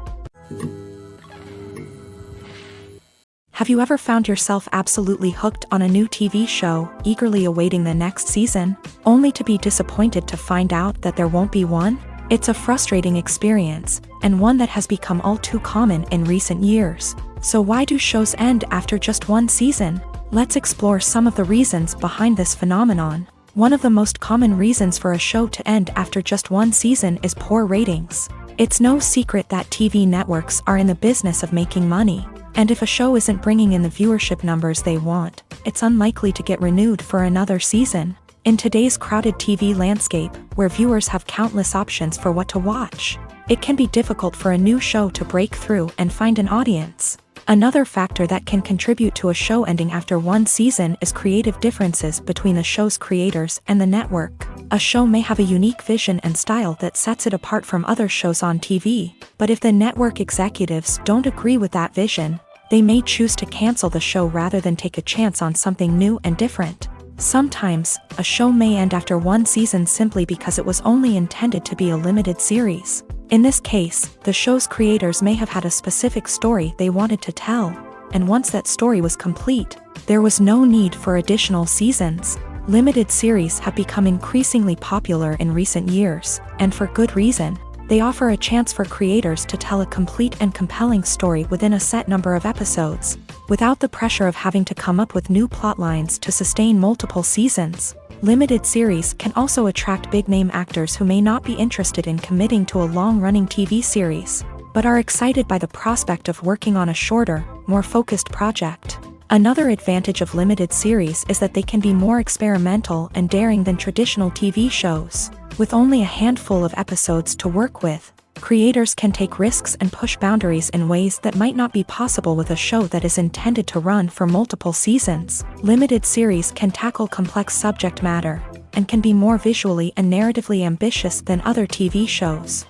[SPEAKER 2] Have you ever found yourself absolutely hooked on a new TV show, eagerly awaiting the next season, only to be disappointed to find out that there won't be one? It's a frustrating experience, and one that has become all too common in recent years. So why do shows end after just one season? Let's explore some of the reasons behind this phenomenon. One of the most common reasons for a show to end after just one season is poor ratings. It's no secret that TV networks are in the business of making money, and if a show isn't bringing in the viewership numbers they want, it's unlikely to get renewed for another season. In today's crowded TV landscape, where viewers have countless options for what to watch, it can be difficult for a new show to break through and find an audience. Another factor that can contribute to a show ending after one season is creative differences between the show's creators and the network. A show may have a unique vision and style that sets it apart from other shows on TV, but if the network executives don't agree with that vision, they may choose to cancel the show rather than take a chance on something new and different. Sometimes, a show may end after one season simply because it was only intended to be a limited series. In this case, the show's creators may have had a specific story they wanted to tell, and once that story was complete, there was no need for additional seasons. Limited series have become increasingly popular in recent years, and for good reason. They offer a chance for creators to tell a complete and compelling story within a set number of episodes, without the pressure of having to come up with new plotlines to sustain multiple seasons. Limited series can also attract big-name actors who may not be interested in committing to a long-running TV series, but are excited by the prospect of working on a shorter, more focused project. Another advantage of limited series is that they can be more experimental and daring than traditional TV shows. With only a handful of episodes to work with, creators can take risks and push boundaries in ways that might not be possible with a show that is intended to run for multiple seasons. Limited series can tackle complex subject matter, and can be more visually and narratively ambitious than other TV shows.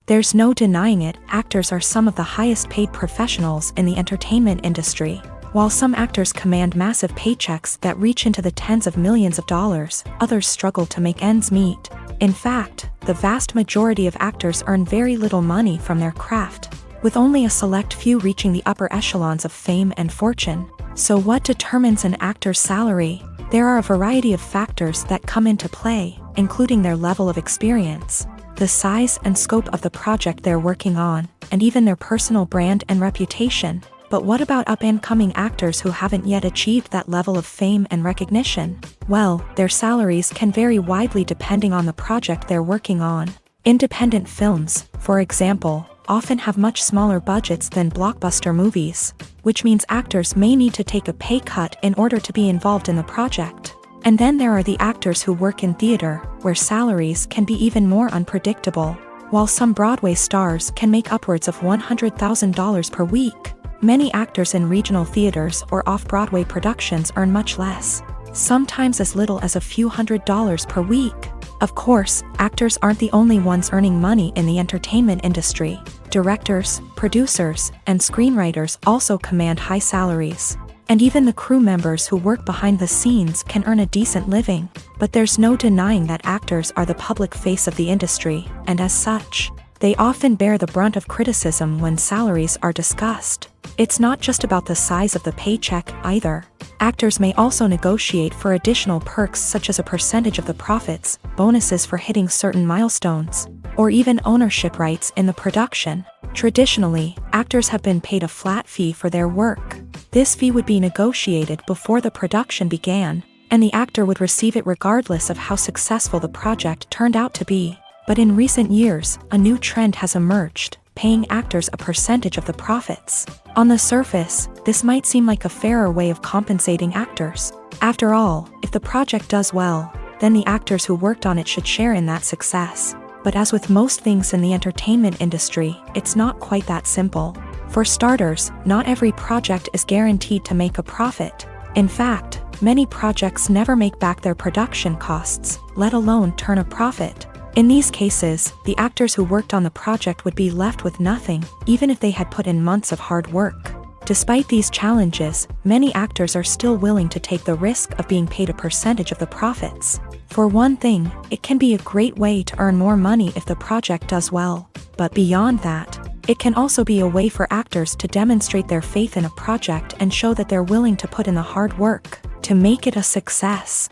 [SPEAKER 2] There's no denying it, actors are some of the highest paid professionals in the entertainment industry. While some actors command massive paychecks that reach into the tens of millions of dollars, others struggle to make ends meet. In fact, the vast majority of actors earn very little money from their craft, with only a select few reaching the upper echelons of fame and fortune. So what determines an actor's salary? There are a variety of factors that come into play, including their level of experience, the size and scope of the project they're working on, and even their personal brand and reputation. But what about up-and-coming actors who haven't yet achieved that level of fame and recognition? Well, their salaries can vary widely depending on the project they're working on. Independent films, for example, often have much smaller budgets than blockbuster movies, which means actors may need to take a pay cut in order to be involved in the project. And then there are the actors who work in theater, where salaries can be even more unpredictable. While some Broadway stars can make upwards of $100,000 per week, many actors in regional theaters or off-Broadway productions earn much less, sometimes as little as a few $100s per week. Of course, actors aren't the only ones earning money in the entertainment industry. Directors, producers, and screenwriters also command high salaries. And even the crew members who work behind the scenes can earn a decent living. But there's no denying that actors are the public face of the industry, and as such, they often bear the brunt of criticism when salaries are discussed. It's not just about the size of the paycheck, either. Actors may also negotiate for additional perks such as a percentage of the profits, bonuses for hitting certain milestones, or even ownership rights in the production. Traditionally, actors have been paid a flat fee for their work. This fee would be negotiated before the production began, and the actor would receive it regardless of how successful the project turned out to be. But in recent years, a new trend has emerged, paying actors a percentage of the profits. On the surface, this might seem like a fairer way of compensating actors. After all, if the project does well, then the actors who worked on it should share in that success. But as with most things in the entertainment industry, it's not quite that simple. For starters, not every project is guaranteed to make a profit. In fact, many projects never make back their production costs, let alone turn a profit. In these cases, the actors who worked on the project would be left with nothing, even if they had put in months of hard work. Despite these challenges, many actors are still willing to take the risk of being paid a percentage of the profits. For one thing, it can be a great way to earn more money if the project does well. But beyond that, it can also be a way for actors to demonstrate their faith in a project and show that they're willing to put in the hard work to make it a success.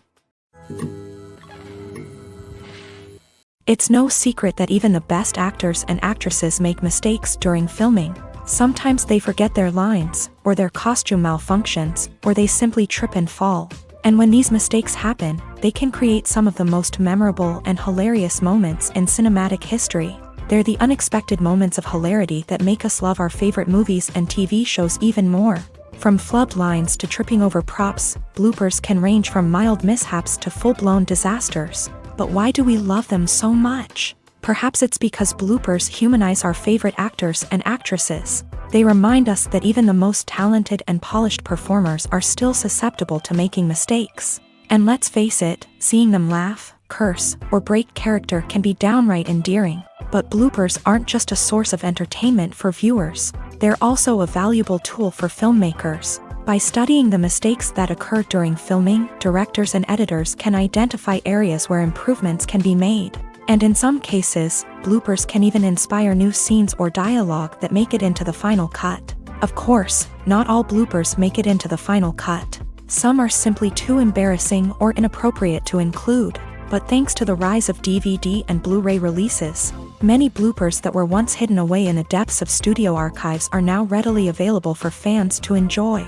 [SPEAKER 2] It's no secret that even the best actors and actresses make mistakes during filming. Sometimes they forget their lines, or their costume malfunctions, or they simply trip and fall. And when these mistakes happen, they can create some of the most memorable and hilarious moments in cinematic history. They're the unexpected moments of hilarity that make us love our favorite movies and TV shows even more. From flubbed lines to tripping over props, bloopers can range from mild mishaps to full-blown disasters. But why do we love them so much? Perhaps it's because bloopers humanize our favorite actors and actresses. They remind us that even the most talented and polished performers are still susceptible to making mistakes. And let's face it, seeing them laugh, curse, or break character can be downright endearing. But bloopers aren't just a source of entertainment for viewers. They're also a valuable tool for filmmakers. By studying the mistakes that occur during filming, directors and editors can identify areas where improvements can be made. And in some cases, bloopers can even inspire new scenes or dialogue that make it into the final cut. Of course, not all bloopers make it into the final cut. Some are simply too embarrassing or inappropriate to include. But thanks to the rise of DVD and Blu-ray releases, many bloopers that were once hidden away in the depths of studio archives are now readily available for fans to enjoy.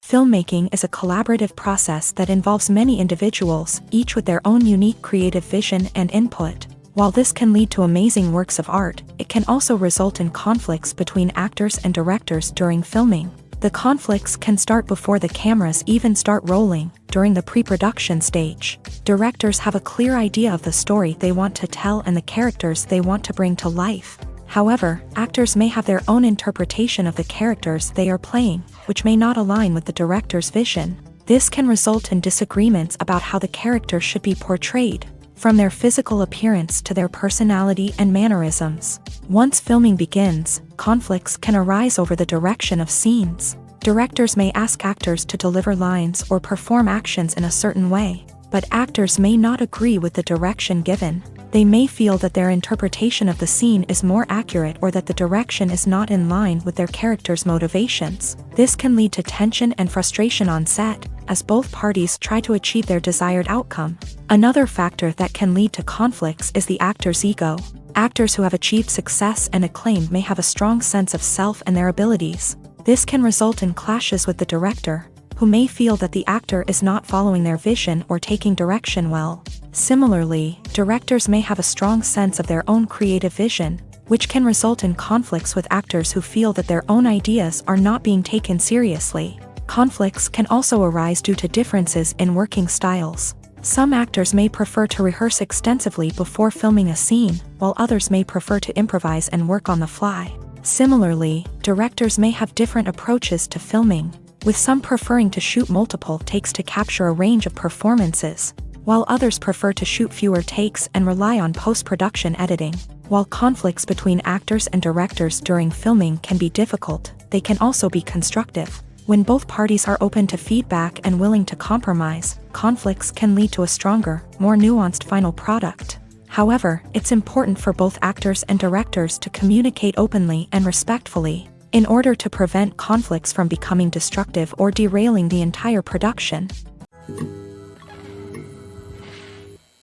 [SPEAKER 2] Filmmaking is a collaborative process that involves many individuals, each with their own unique creative vision and input. While this can lead to amazing works of art, it can also result in conflicts between actors and directors during filming. The conflicts can start before the cameras even start rolling, during the pre-production stage. Directors have a clear idea of the story they want to tell and the characters they want to bring to life. However, actors may have their own interpretation of the characters they are playing, which may not align with the director's vision. This can result in disagreements about how the characters should be portrayed, from their physical appearance to their personality and mannerisms. Once filming begins, conflicts can arise over the direction of scenes. Directors may ask actors to deliver lines or perform actions in a certain way, but actors may not agree with the direction given. They may feel that their interpretation of the scene is more accurate or that the direction is not in line with their character's motivations. This can lead to tension and frustration on set, as both parties try to achieve their desired outcome. Another factor that can lead to conflicts is the actor's ego. Actors who have achieved success and acclaim may have a strong sense of self and their abilities. This can result in clashes with the director, who may feel that the actor is not following their vision or taking direction well. Similarly, directors may have a strong sense of their own creative vision, which can result in conflicts with actors who feel that their own ideas are not being taken seriously. Conflicts can also arise due to differences in working styles. Some actors may prefer to rehearse extensively before filming a scene, while others may prefer to improvise and work on the fly. Similarly, directors may have different approaches to filming. with some preferring to shoot multiple takes to capture a range of performances, while others prefer to shoot fewer takes and rely on post-production editing. While conflicts between actors and directors during filming can be difficult, they can also be constructive. When both parties are open to feedback and willing to compromise, conflicts can lead to a stronger, more nuanced final product. However, it's important for both actors and directors to communicate openly and respectfully, in order to prevent conflicts from becoming destructive or derailing the entire production.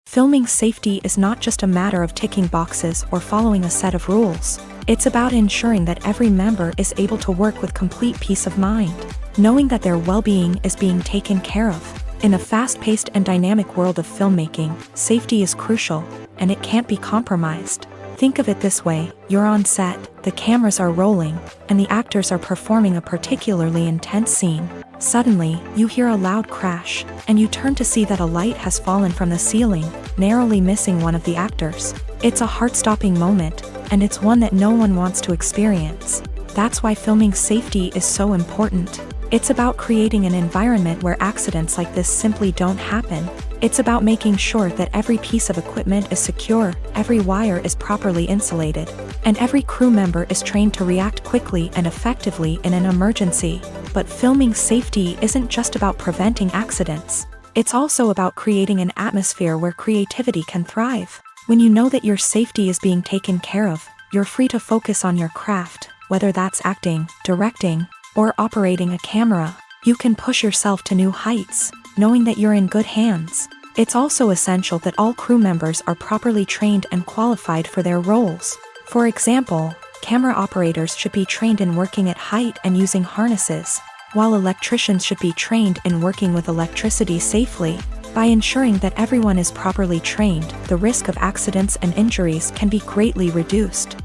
[SPEAKER 2] Filming safety is not just a matter of ticking boxes or following a set of rules. It's about ensuring that every member is able to work with complete peace of mind, knowing that their well-being is being taken care of. In a fast-paced and dynamic world of filmmaking, safety is crucial, and it can't be compromised. Think of it this way: you're on set, the cameras are rolling, and the actors are performing a particularly intense scene. Suddenly, you hear a loud crash, and you turn to see that a light has fallen from the ceiling, narrowly missing one of the actors. It's a heart-stopping moment, and it's one that no one wants to experience. That's why filming safety is so important. It's about creating an environment where accidents like this simply don't happen. It's about making sure that every piece of equipment is secure, every wire is properly insulated, and every crew member is trained to react quickly and effectively in an emergency. But filming safety isn't just about preventing accidents. It's also about creating an atmosphere where creativity can thrive. When you know that your safety is being taken care of, you're free to focus on your craft, whether that's acting, directing, or operating a camera. You can push yourself to new heights, knowing that you're in good hands. It's also essential that all crew members are properly trained and qualified for their roles. For example, camera operators should be trained in working at height and using harnesses, while electricians should be trained in working with electricity safely. By ensuring that everyone is properly trained, the risk of accidents and injuries can be greatly reduced.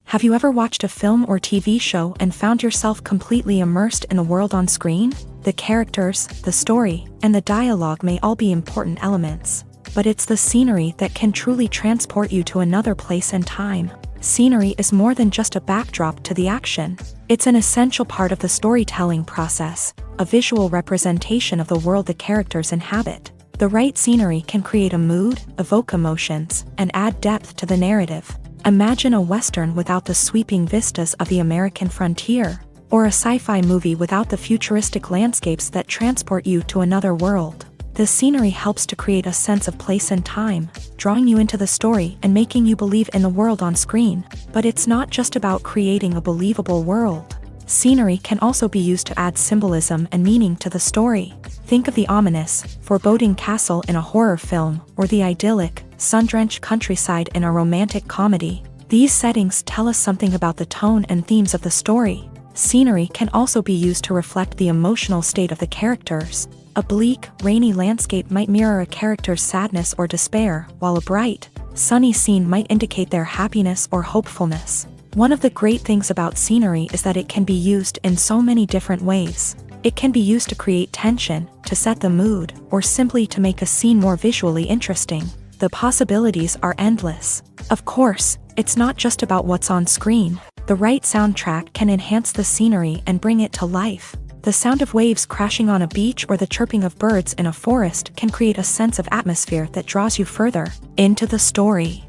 [SPEAKER 2] Have you ever watched a film or TV show and found yourself completely immersed in the world on screen? The characters, the story, and the dialogue may all be important elements, but it's the scenery that can truly transport you to another place and time. Scenery is more than just a backdrop to the action. It's an essential part of the storytelling process, a visual representation of the world the characters inhabit. The right scenery can create a mood, evoke emotions, and add depth to the narrative. Imagine a Western without the sweeping vistas of the American frontier, or a sci-fi movie without the futuristic landscapes that transport you to another world. The scenery helps to create a sense of place and time, drawing you into the story and making you believe in the world on screen. But it's not just about creating a believable world. Scenery can also be used to add symbolism and meaning to the story. Think of the ominous, foreboding castle in a horror film, or the idyllic, sun-drenched countryside in a romantic comedy. These settings tell us something about the tone and themes of the story. Scenery can also be used to reflect the emotional state of the characters. A bleak, rainy landscape might mirror a character's sadness or despair, while a bright, sunny scene might indicate their happiness or hopefulness. One of the great things about scenery is that it can be used in so many different ways. It can be used to create tension, to set the mood, or simply to make a scene more visually interesting. The possibilities are endless. Of course, it's not just about what's on screen. The right soundtrack can enhance the scenery and bring it to life. The sound of waves crashing on a beach or the chirping of birds in a forest can create a sense of atmosphere that draws you further into the story.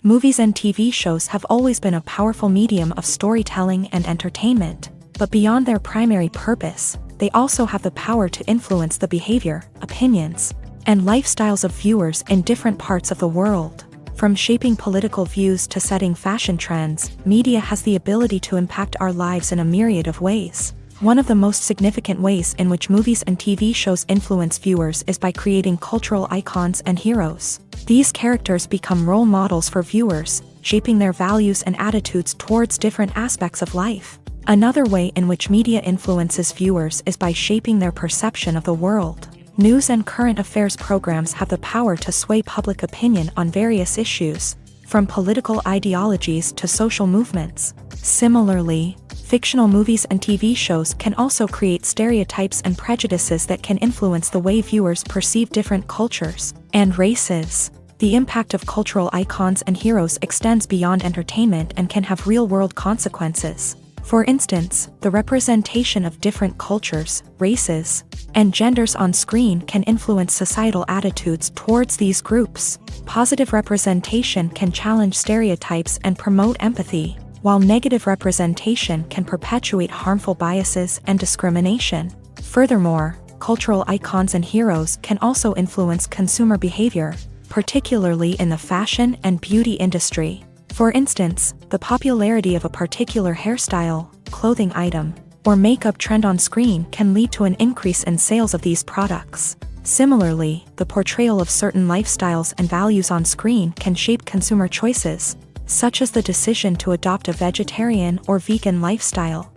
[SPEAKER 2] Movies and TV shows have always been a powerful medium of storytelling and entertainment, but beyond their primary purpose, they also have the power to influence the behavior, opinions, and lifestyles of viewers in different parts of the world. From shaping political views to setting fashion trends, media has the ability to impact our lives in a myriad of ways. One of the most significant ways in which movies and TV shows influence viewers is by creating cultural icons and heroes. These characters become role models for viewers, shaping their values and attitudes towards different aspects of life. Another way in which media influences viewers is by shaping their perception of the world. News and current affairs programs have the power to sway public opinion on various issues, from political ideologies to social movements. Similarly, fictional movies and TV shows can also create stereotypes and prejudices that can influence the way viewers perceive different cultures and races. The impact of cultural icons and heroes extends beyond entertainment and can have real-world consequences. For instance, the representation of different cultures, races, and genders on screen can influence societal attitudes towards these groups. Positive representation can challenge stereotypes and promote empathy, while negative representation can perpetuate harmful biases and discrimination. Furthermore, cultural icons and heroes can also influence consumer behavior, particularly in the fashion and beauty industry. For instance, the popularity of a particular hairstyle, clothing item, or makeup trend on screen can lead to an increase in sales of these products. Similarly, the portrayal of certain lifestyles and values on screen can shape consumer choices, such as the decision to adopt a vegetarian or vegan lifestyle.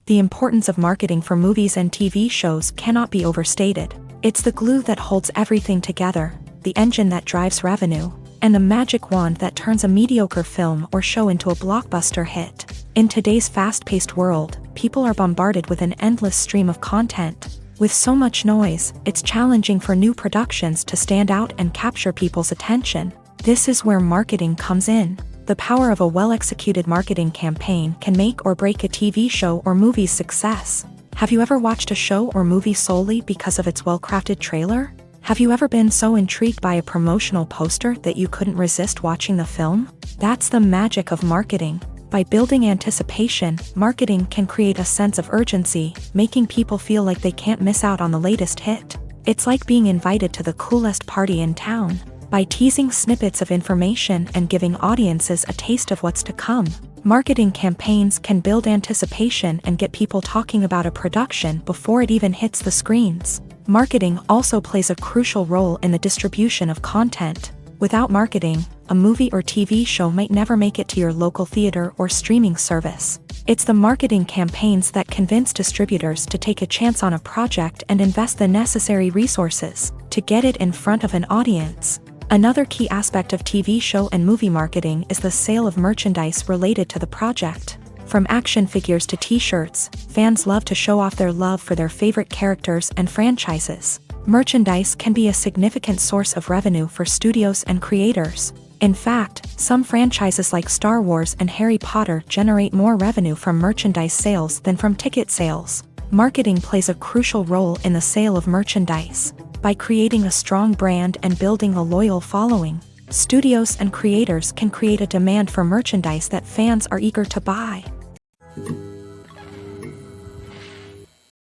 [SPEAKER 2] The importance of marketing for movies and TV shows cannot be overstated. It's the glue that holds everything together, the engine that drives revenue, and the magic wand that turns a mediocre film or show into a blockbuster hit. In today's fast-paced world, people are bombarded with an endless stream of content. With so much noise, it's challenging for new productions to stand out and capture people's attention. This is where marketing comes in. The power of a well-executed marketing campaign can make or break a TV show or movie's success. Have you ever watched a show or movie solely because of its well-crafted trailer? Have you ever been so intrigued by a promotional poster that you couldn't resist watching the film? That's the magic of marketing. By building anticipation, marketing can create a sense of urgency, making people feel like they can't miss out on the latest hit. It's like being invited to the coolest party in town. By teasing snippets of information and giving audiences a taste of what's to come, marketing campaigns can build anticipation and get people talking about a production before it even hits the screens. Marketing also plays a crucial role in the distribution of content. Without marketing, a movie or TV show might never make it to your local theater or streaming service. It's the marketing campaigns that convince distributors to take a chance on a project and invest the necessary resources to get it in front of an audience. Another key aspect of TV show and movie marketing is the sale of merchandise related to the project. From action figures to t-shirts, fans love to show off their love for their favorite characters and franchises. Merchandise can be a significant source of revenue for studios and creators. In fact, some franchises like Star Wars and Harry Potter generate more revenue from merchandise sales than from ticket sales. Marketing plays a crucial role in the sale of merchandise. By creating a strong brand and building a loyal following, studios and creators can create a demand for merchandise that fans are eager to buy.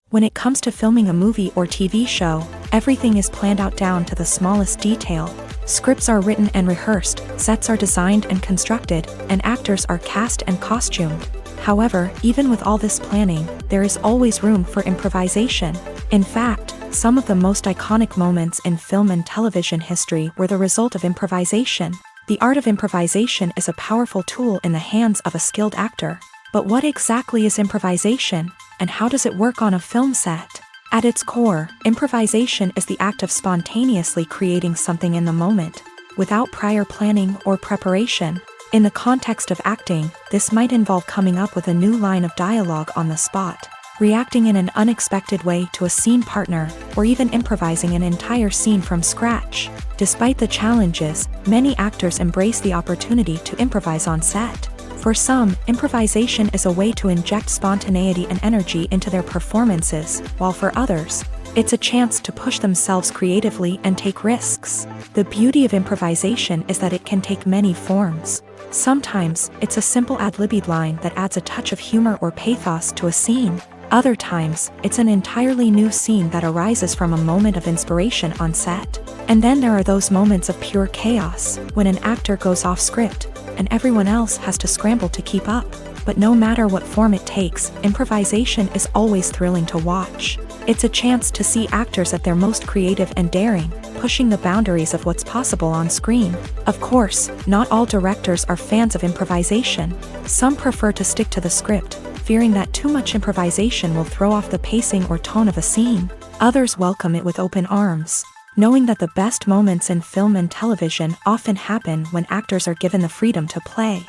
[SPEAKER 2] When it comes to filming a movie or TV show, everything is planned out down to the smallest detail. Scripts are written and rehearsed, sets are designed and constructed, and actors are cast and costumed. However, even with all this planning, there is always room for improvisation. In fact, some of the most iconic moments in film and television history were the result of improvisation. The art of improvisation is a powerful tool in the hands of a skilled actor. But what exactly is improvisation, and how does it work on a film set? At its core, improvisation is the act of spontaneously creating something in the moment, without prior planning or preparation. In the context of acting, this might involve coming up with a new line of dialogue on the spot, reacting in an unexpected way to a scene partner, or even improvising an entire scene from scratch. Despite the challenges, many actors embrace the opportunity to improvise on set. For some, improvisation is a way to inject spontaneity and energy into their performances, while for others, it's a chance to push themselves creatively and take risks. The beauty of improvisation is that it can take many forms. Sometimes, it's a simple ad-libbed line that adds a touch of humor or pathos to a scene. Other times, it's an entirely new scene that arises from a moment of inspiration on set. And then there are those moments of pure chaos, when an actor goes off script, and everyone else has to scramble to keep up. But no matter what form it takes, improvisation is always thrilling to watch. It's a chance to see actors at their most creative and daring, pushing the boundaries of what's possible on screen. Of course, not all directors are fans of improvisation. Some prefer to stick to the script, fearing that too much improvisation will throw off the pacing or tone of a scene. Others welcome it with open arms, knowing that the best moments in film and television often happen when actors are given the freedom to play.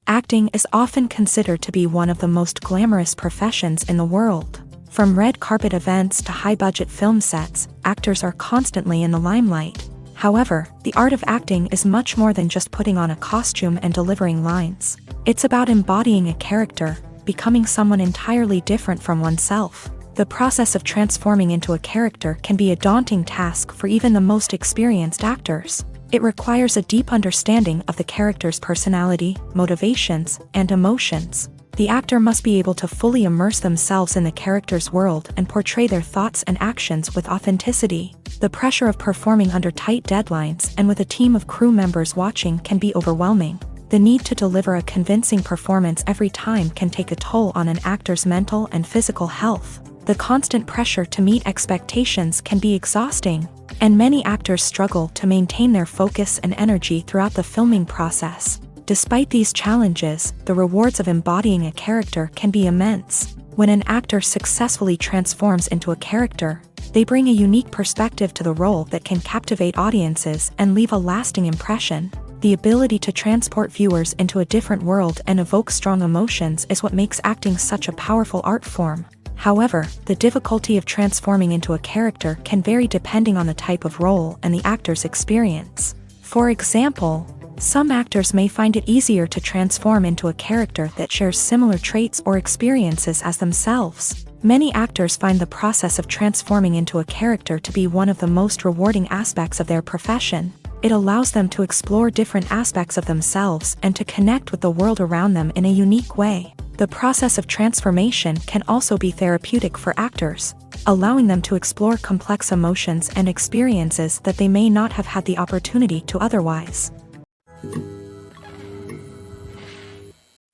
[SPEAKER 2] Acting is often considered to be one of the most glamorous professions in the world. From red carpet events to high-budget film sets, actors are constantly in the limelight. However, the art of acting is much more than just putting on a costume and delivering lines. It's about embodying a character, becoming someone entirely different from oneself. The process of transforming into a character can be a daunting task for even the most experienced actors. It requires a deep understanding of the character's personality, motivations, and emotions. The actor must be able to fully immerse themselves in the character's world and portray their thoughts and actions with authenticity. The pressure of performing under tight deadlines and with a team of crew members watching can be overwhelming. The need to deliver a convincing performance every time can take a toll on an actor's mental and physical health. The constant pressure to meet expectations can be exhausting, and many actors struggle to maintain their focus and energy throughout the filming process. Despite these challenges, the rewards of embodying a character can be immense. When an actor successfully transforms into a character, they bring a unique perspective to the role that can captivate audiences and leave a lasting impression. The ability to transport viewers into a different world and evoke strong emotions is what makes acting such a powerful art form. However, the difficulty of transforming into a character can vary depending on the type of role and the actor's experience. For example, some actors may find it easier to transform into a character that shares similar traits or experiences as themselves. Many actors find the process of transforming into a character to be one of the most rewarding aspects of their profession. It allows them to explore different aspects of themselves and to connect with the world around them in a unique way. The process of transformation can also be therapeutic for actors, allowing them to explore complex emotions and experiences that they may not have had the opportunity to otherwise.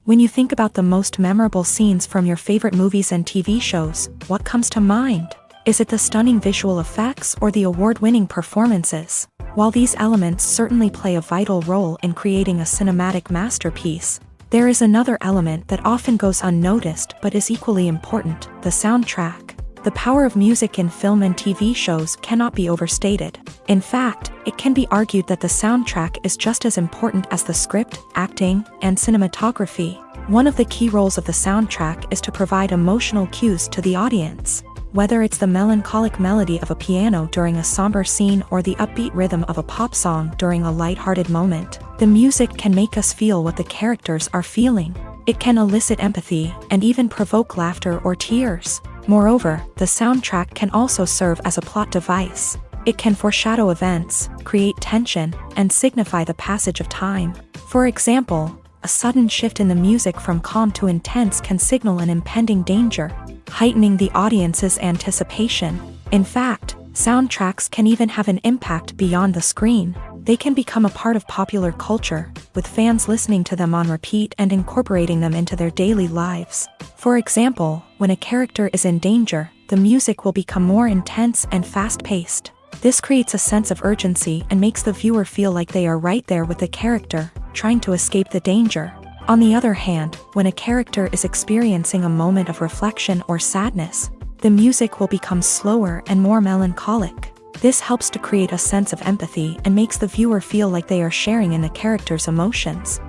[SPEAKER 2] When you think about the most memorable scenes from your favorite movies and TV shows, what comes to mind? Is it the stunning visual effects or the award-winning performances? While these elements certainly play a vital role in creating a cinematic masterpiece, there is another element that often goes unnoticed but is equally important: the soundtrack. The power of music in film and TV shows cannot be overstated. In fact, it can be argued that the soundtrack is just as important as the script, acting, and cinematography. One of the key roles of the soundtrack is to provide emotional cues to the audience. Whether it's the melancholic melody of a piano during a somber scene or the upbeat rhythm of a pop song during a light-hearted moment, the music can make us feel what the characters are feeling. It can elicit empathy and even provoke laughter or tears. Moreover, the soundtrack can also serve as a plot device. It can foreshadow events, create tension, and signify the passage of time. For example, a sudden shift in the music from calm to intense can signal an impending danger, heightening the audience's anticipation. In fact, soundtracks can even have an impact beyond the screen. They can become a part of popular culture, with fans listening to them on repeat and incorporating them into their daily lives. For example, when a character is in danger, the music will become more intense and fast-paced. This creates a sense of urgency and makes the viewer feel like they are right there with the character, trying to escape the danger. On the other hand, when a character is experiencing a moment of reflection or sadness, the music will become slower and more melancholic. This helps to create a sense of empathy and makes the viewer feel like they are sharing in the character's emotions.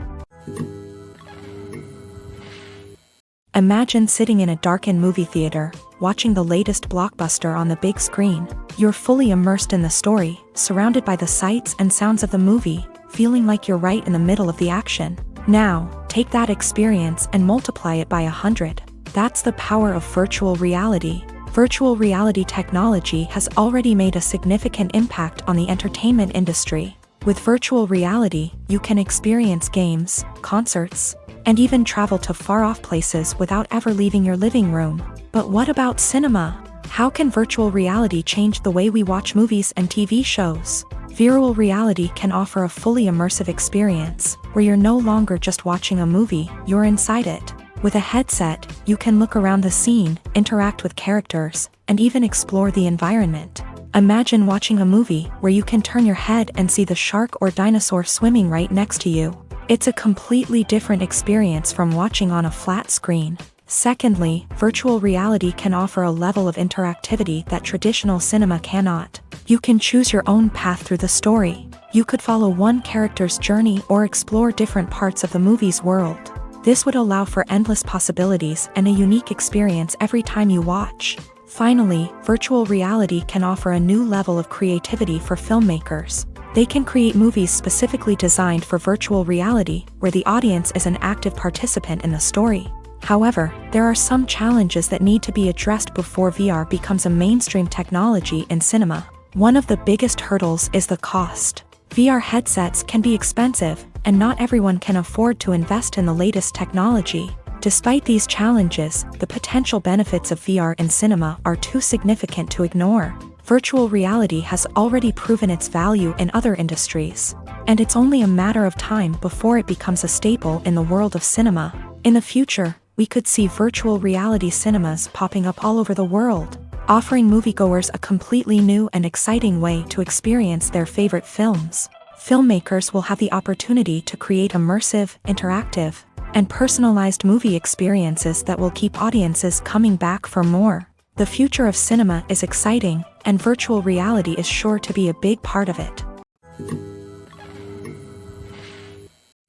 [SPEAKER 2] Imagine sitting in a darkened movie theater, watching the latest blockbuster on the big screen. You're fully immersed in the story, surrounded by the sights and sounds of the movie, feeling like you're right in the middle of the action. Now, take that experience and multiply it by 100. That's the power of virtual reality. Virtual reality technology has already made a significant impact on the entertainment industry. With virtual reality, you can experience games, concerts, and even travel to far-off places without ever leaving your living room. But what about cinema? How can virtual reality change the way we watch movies and TV shows? Virtual reality can offer a fully immersive experience, where you're no longer just watching a movie, you're inside it. With a headset, you can look around the scene, interact with characters, and even explore the environment. Imagine watching a movie where you can turn your head and see the shark or dinosaur swimming right next to you. It's a completely different experience from watching on a flat screen. Secondly, virtual reality can offer a level of interactivity that traditional cinema cannot. You can choose your own path through the story. You could follow one character's journey or explore different parts of the movie's world. This would allow for endless possibilities and a unique experience every time you watch. Finally, virtual reality can offer a new level of creativity for filmmakers. They can create movies specifically designed for virtual reality, where the audience is an active participant in the story. However, there are some challenges that need to be addressed before VR becomes a mainstream technology in cinema. One of the biggest hurdles is the cost. VR headsets can be expensive, and not everyone can afford to invest in the latest technology. Despite these challenges, the potential benefits of VR in cinema are too significant to ignore. Virtual reality has already proven its value in other industries, and it's only a matter of time before it becomes a staple in the world of cinema. In the future, we could see virtual reality cinemas popping up all over the world, offering moviegoers a completely new and exciting way to experience their favorite films. Filmmakers will have the opportunity to create immersive, interactive, and personalized movie experiences that will keep audiences coming back for more. The future of cinema is exciting, and virtual reality is sure to be a big part of it.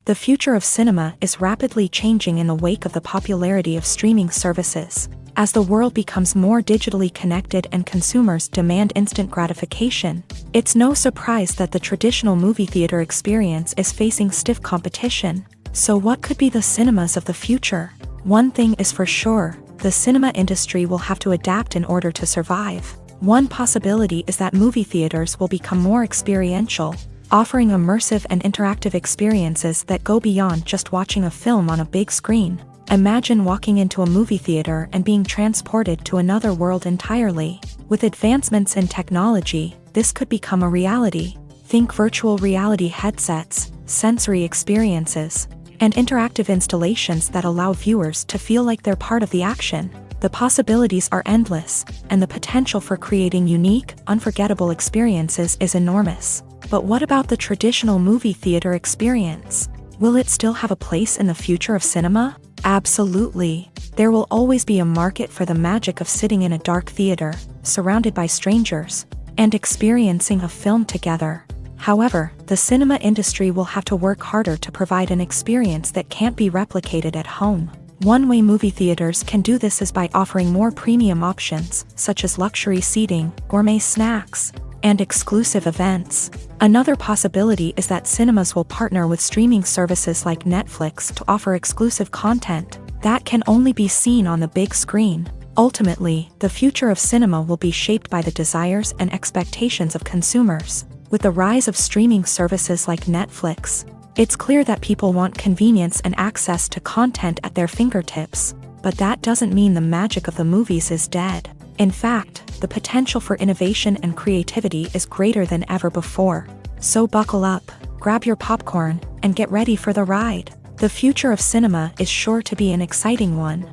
[SPEAKER 2] The future of cinema is rapidly changing in the wake of the popularity of streaming services. As the world becomes more digitally connected and consumers demand instant gratification, it's no surprise that the traditional movie theater experience is facing stiff competition. So what could be the cinemas of the future? One thing is for sure, the cinema industry will have to adapt in order to survive. One possibility is that movie theaters will become more experiential, offering immersive and interactive experiences that go beyond just watching a film on a big screen. Imagine walking into a movie theater and being transported to another world entirely. With advancements in technology, this could become a reality. Think virtual reality headsets, sensory experiences, and interactive installations that allow viewers to feel like they're part of the action. The possibilities are endless, and the potential for creating unique, unforgettable experiences is enormous. But what about the traditional movie theater experience? Will it still have a place in the future of cinema? Absolutely. There will always be a market for the magic of sitting in a dark theater, surrounded by strangers, and experiencing a film together. However, the cinema industry will have to work harder to provide an experience that can't be replicated at home. One way movie theaters can do this is by offering more premium options, such as luxury seating, gourmet snacks, and exclusive events. Another possibility is that cinemas will partner with streaming services like Netflix to offer exclusive content that can only be seen on the big screen. Ultimately, the future of cinema will be shaped by the desires and expectations of consumers. With the rise of streaming services like Netflix, it's clear that people want convenience and access to content at their fingertips. But that doesn't mean the magic of the movies is dead. In fact, the potential for innovation and creativity is greater than ever before. So buckle up, grab your popcorn, and get ready for the ride. The future of cinema is sure to be an exciting one.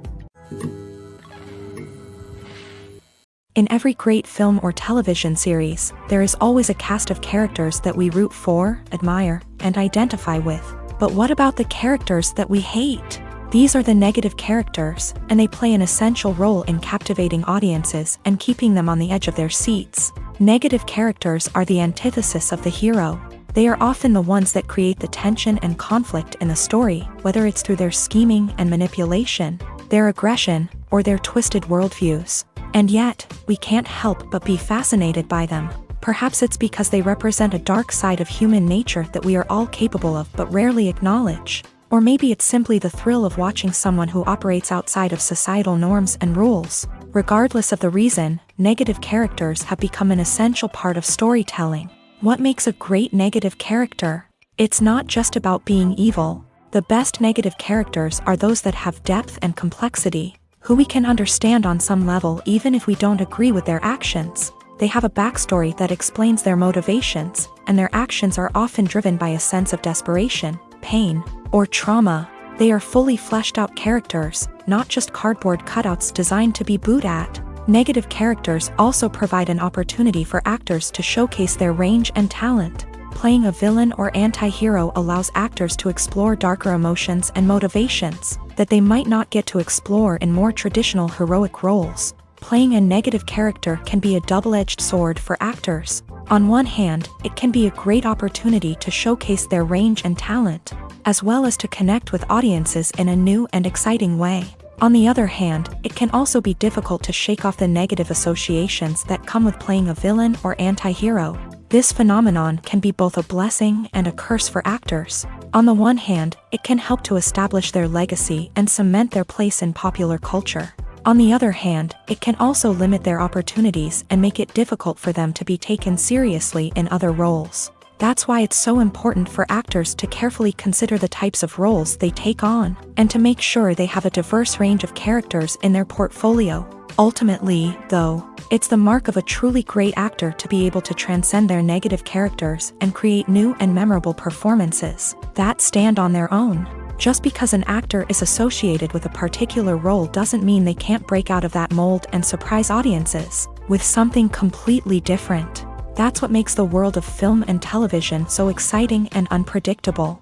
[SPEAKER 2] In every great film or television series, there is always a cast of characters that we root for, admire, and identify with. But what about the characters that we hate? These are the negative characters, and they play an essential role in captivating audiences and keeping them on the edge of their seats. Negative characters are the antithesis of the hero. They are often the ones that create the tension and conflict in the story, whether it's through their scheming and manipulation, their aggression, or their twisted worldviews. And yet, we can't help but be fascinated by them. Perhaps it's because they represent a dark side of human nature that we are all capable of but rarely acknowledge. Or maybe it's simply the thrill of watching someone who operates outside of societal norms and rules. Regardless of the reason, negative characters have become an essential part of storytelling. What makes a great negative character? It's not just about being evil. The best negative characters are those that have depth and complexity, who we can understand on some level even if we don't agree with their actions. They have a backstory that explains their motivations, and their actions are often driven by a sense of desperation, pain, or trauma. They are fully fleshed out characters, not just cardboard cutouts designed to be booed at. Negative characters also provide an opportunity for actors to showcase their range and talent. Playing a villain or anti-hero allows actors to explore darker emotions and motivations that they might not get to explore in more traditional heroic roles. Playing a negative character can be a double-edged sword for actors. On one hand, it can be a great opportunity to showcase their range and talent. as well as to connect with audiences in a new and exciting way. On the other hand, it can also be difficult to shake off the negative associations that come with playing a villain or anti-hero. This phenomenon can be both a blessing and a curse for actors. On the one hand, it can help to establish their legacy and cement their place in popular culture. On the other hand, it can also limit their opportunities and make it difficult for them to be taken seriously in other roles. That's why it's so important for actors to carefully consider the types of roles they take on, and to make sure they have a diverse range of characters in their portfolio. Ultimately, though, it's the mark of a truly great actor to be able to transcend their negative characters and create new and memorable performances that stand on their own. Just because an actor is associated with a particular role doesn't mean they can't break out of that mold and surprise audiences with something completely different. That's what makes the world of film and television so exciting and unpredictable.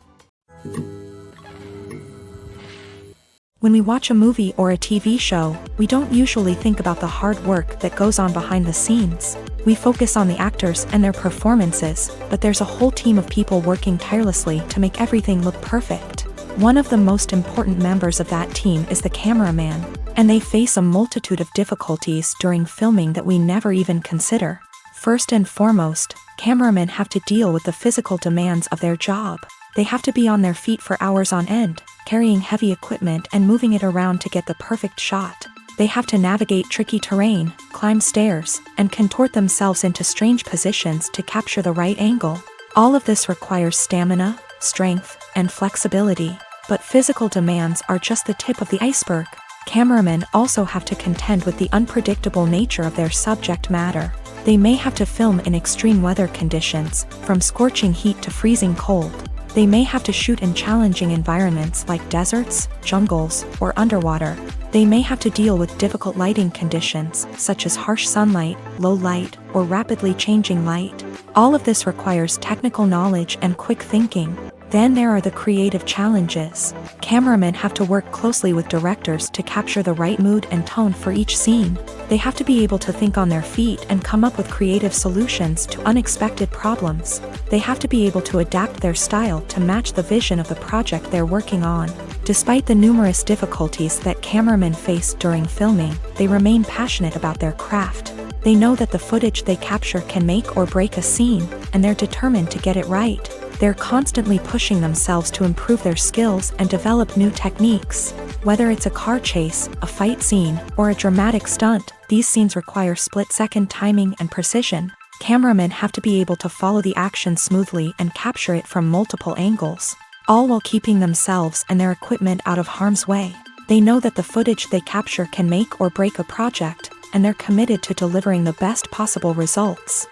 [SPEAKER 2] When we watch a movie or a TV show, we don't usually think about the hard work that goes on behind the scenes. We focus on the actors and their performances, but there's a whole team of people working tirelessly to make everything look perfect. One of the most important members of that team is the cameraman, and they face a multitude of difficulties during filming that we never even consider. First and foremost, cameramen have to deal with the physical demands of their job. They have to be on their feet for hours on end, carrying heavy equipment and moving it around to get the perfect shot. They have to navigate tricky terrain, climb stairs, and contort themselves into strange positions to capture the right angle. All of this requires stamina, strength, and flexibility. But physical demands are just the tip of the iceberg. Cameramen also have to contend with the unpredictable nature of their subject matter. They may have to film in extreme weather conditions, from scorching heat to freezing cold. They may have to shoot in challenging environments like deserts, jungles, or underwater. They may have to deal with difficult lighting conditions, such as harsh sunlight, low light, or rapidly changing light. All of this requires technical knowledge and quick thinking. Then there are the creative challenges. Cameramen have to work closely with directors to capture the right mood and tone for each scene. They have to be able to think on their feet and come up with creative solutions to unexpected problems. They have to be able to adapt their style to match the vision of the project they're working on. Despite the numerous difficulties that cameramen face during filming, they remain passionate about their craft. They know that the footage they capture can make or break a scene, and they're determined to get it right. They're constantly pushing themselves to improve their skills and develop new techniques. Whether it's a car chase, a fight scene, or a dramatic stunt, these scenes require split-second timing and precision. Cameramen have to be able to follow the action smoothly and capture it from multiple angles, all while keeping themselves and their equipment out of harm's way. They know that the footage they capture can make or break a project, and they're committed to delivering the best possible results.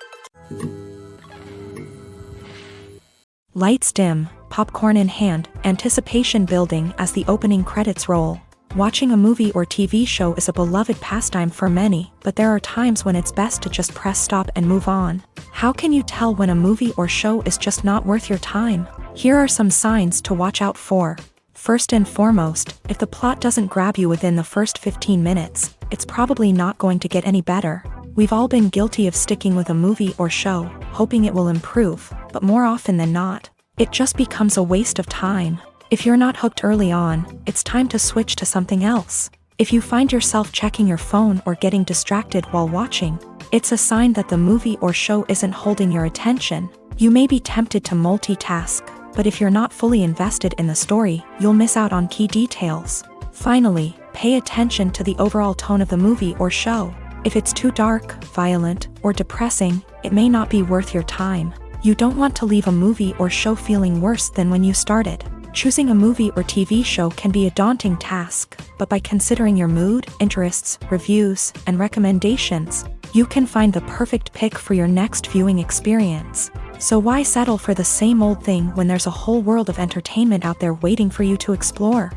[SPEAKER 2] Lights dim, popcorn in hand, anticipation building as the opening credits roll. Watching a movie or TV show is a beloved pastime for many, but there are times when it's best to just press stop and move on. How can you tell when a movie or show is just not worth your time? Here are some signs to watch out for. First and foremost, if the plot doesn't grab you within the first 15 minutes, it's probably not going to get any better. We've all been guilty of sticking with a movie or show, hoping it will improve, but more often than not, it just becomes a waste of time. If you're not hooked early on, it's time to switch to something else. If you find yourself checking your phone or getting distracted while watching, it's a sign that the movie or show isn't holding your attention. You may be tempted to multitask, but if you're not fully invested in the story, you'll miss out on key details. Finally, pay attention to the overall tone of the movie or show. If it's too dark, violent, or depressing, it may not be worth your time. You don't want to leave a movie or show feeling worse than when you started. Choosing a movie or TV show can be a daunting task, but by considering your mood, interests, reviews, and recommendations, you can find the perfect pick for your next viewing experience. So why settle for the same old thing when there's a whole world of entertainment out there waiting for you to explore?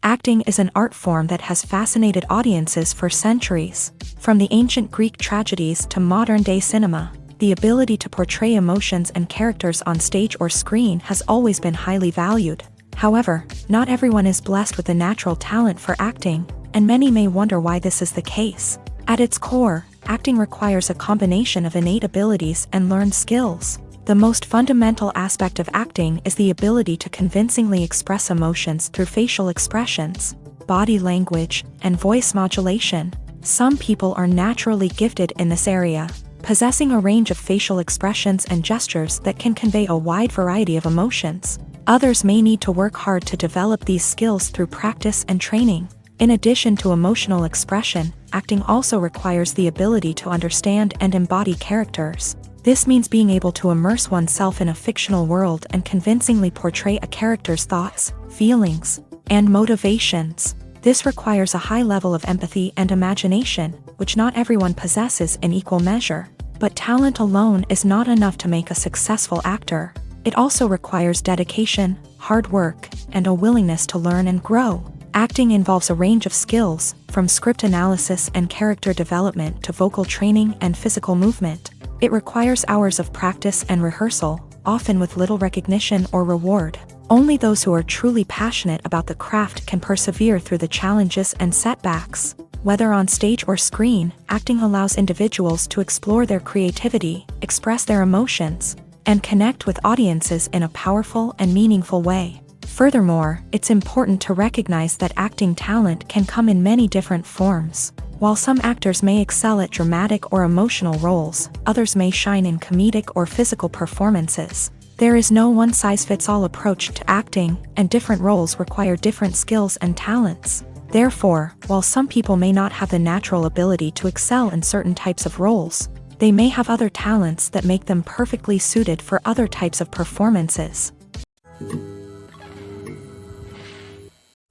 [SPEAKER 2] Acting is an art form that has fascinated audiences for centuries. From the ancient Greek tragedies to modern-day cinema, the ability to portray emotions and characters on stage or screen has always been highly valued. However, not everyone is blessed with a natural talent for acting, and many may wonder why this is the case. At its core, acting requires a combination of innate abilities and learned skills. The most fundamental aspect of acting is the ability to convincingly express emotions through facial expressions, body language, and voice modulation. Some people are naturally gifted in this area, possessing a range of facial expressions and gestures that can convey a wide variety of emotions. Others may need to work hard to develop these skills through practice and training. In addition to emotional expression, acting also requires the ability to understand and embody characters. This means being able to immerse oneself in a fictional world and convincingly portray a character's thoughts, feelings, and motivations. This requires a high level of empathy and imagination, which not everyone possesses in equal measure. But talent alone is not enough to make a successful actor. It also requires dedication, hard work, and a willingness to learn and grow. Acting involves a range of skills, from script analysis and character development to vocal training and physical movement. It requires hours of practice and rehearsal, often with little recognition or reward. Only those who are truly passionate about the craft can persevere through the challenges and setbacks. Whether on stage or screen, acting allows individuals to explore their creativity, express their emotions, and connect with audiences in a powerful and meaningful way. Furthermore, it's important to recognize that acting talent can come in many different forms. While some actors may excel at dramatic or emotional roles, others may shine in comedic or physical performances. There is no one-size-fits-all approach to acting, and different roles require different skills and talents. Therefore, while some people may not have the natural ability to excel in certain types of roles, they may have other talents that make them perfectly suited for other types of performances.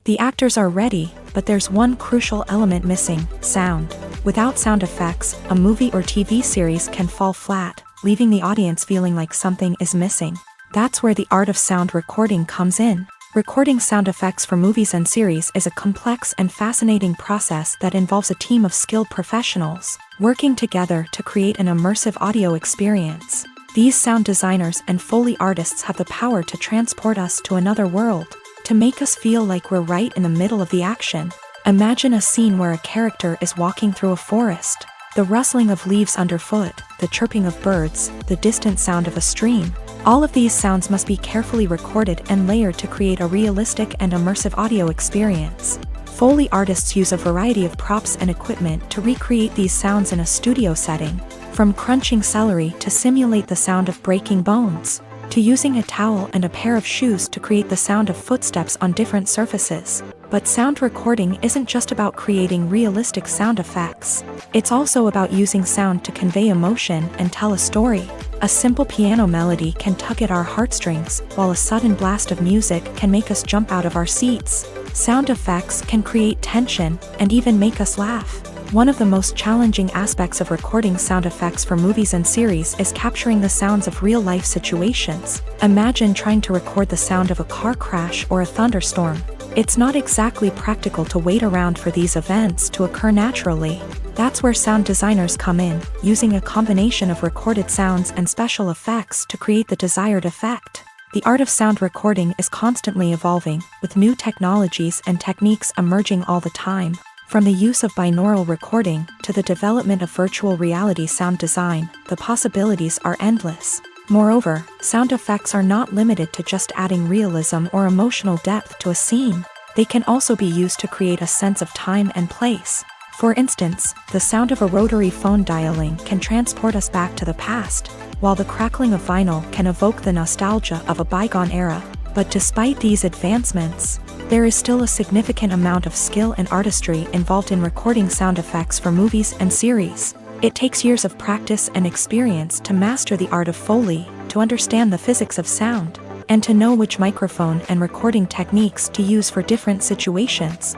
[SPEAKER 2] The actors are ready, but there's one crucial element missing: sound. Without sound effects, a movie or TV series can fall flat, leaving the audience feeling like something is missing. That's where the art of sound recording comes in. Recording sound effects for movies and series is a complex and fascinating process that involves a team of skilled professionals working together to create an immersive audio experience. These sound designers and Foley artists have the power to transport us to another world, to make us feel like we're right in the middle of the action. Imagine a scene where a character is walking through a forest. The rustling of leaves underfoot, the chirping of birds, the distant sound of a stream. All of these sounds must be carefully recorded and layered to create a realistic and immersive audio experience. Foley artists use a variety of props and equipment to recreate these sounds in a studio setting, from crunching celery to simulate the sound of breaking bones, to using a towel and a pair of shoes to create the sound of footsteps on different surfaces. But sound recording isn't just about creating realistic sound effects. It's also about using sound to convey emotion and tell a story. A simple piano melody can tug at our heartstrings, while a sudden blast of music can make us jump out of our seats. Sound effects can create tension and even make us laugh. One of the most challenging aspects of recording sound effects for movies and series is capturing the sounds of real-life situations. Imagine trying to record the sound of a car crash or a thunderstorm. It's not exactly practical to wait around for these events to occur naturally. That's where sound designers come in, using a combination of recorded sounds and special effects to create the desired effect. The art of sound recording is constantly evolving, with new technologies and techniques emerging all the time. From the use of binaural recording to the development of virtual reality sound design, the possibilities are endless. Moreover, sound effects are not limited to just adding realism or emotional depth to a scene. They can also be used to create a sense of time and place. For instance, the sound of a rotary phone dialing can transport us back to the past, while the crackling of vinyl can evoke the nostalgia of a bygone era. But despite these advancements, there is still a significant amount of skill and artistry involved in recording sound effects for movies and series. It takes years of practice and experience to master the art of Foley, to understand the physics of sound, and to know which microphone and recording techniques to use for different situations.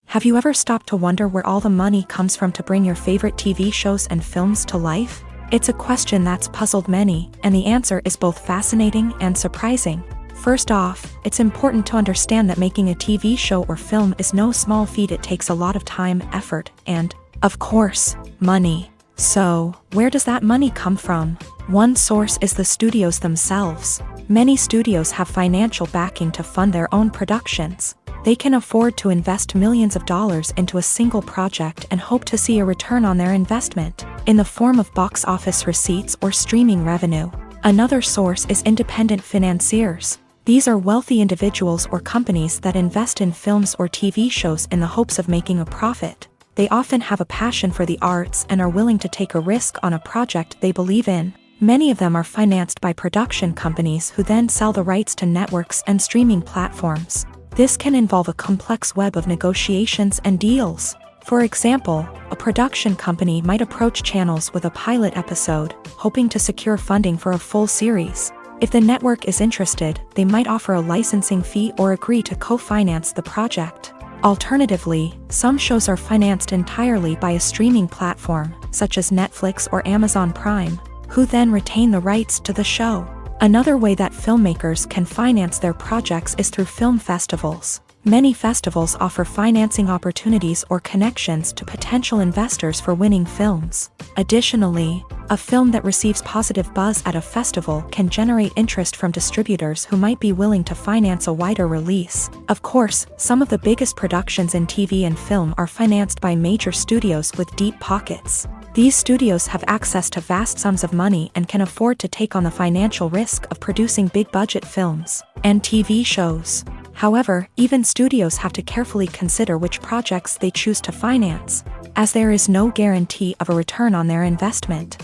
[SPEAKER 2] Have you ever stopped to wonder where all the money comes from to bring your favorite TV shows and films to life? It's a question that's puzzled many, and the answer is both fascinating and surprising. First off, it's important to understand that making a TV show or film is no small feat. It takes a lot of time, effort, and, of course, money. So, where does that money come from? One source is the studios themselves. Many studios have financial backing to fund their own productions. They can afford to invest millions of dollars into a single project and hope to see a return on their investment. in the form of box office receipts or streaming revenue. Another source is independent financiers. These are wealthy individuals or companies that invest in films or TV shows in the hopes of making a profit. They often have a passion for the arts and are willing to take a risk on a project they believe in. Many of them are financed by production companies who then sell the rights to networks and streaming platforms. This can involve a complex web of negotiations and deals. For example, a production company might approach channels with a pilot episode, hoping to secure funding for a full series. If the network is interested, they might offer a licensing fee or agree to co-finance the project. Alternatively, some shows are financed entirely by a streaming platform, such as Netflix or Amazon Prime, who then retain the rights to the show. Another way that filmmakers can finance their projects is through film festivals. Many festivals offer financing opportunities or connections to potential investors for winning films. Additionally, a film that receives positive buzz at a festival can generate interest from distributors who might be willing to finance a wider release. Of course, some of the biggest productions in TV and film are financed by major studios with deep pockets. These studios have access to vast sums of money and can afford to take on the financial risk of producing big-budget films and TV shows. However, even studios have to carefully consider which projects they choose to finance, as there is no guarantee of a return on their investment.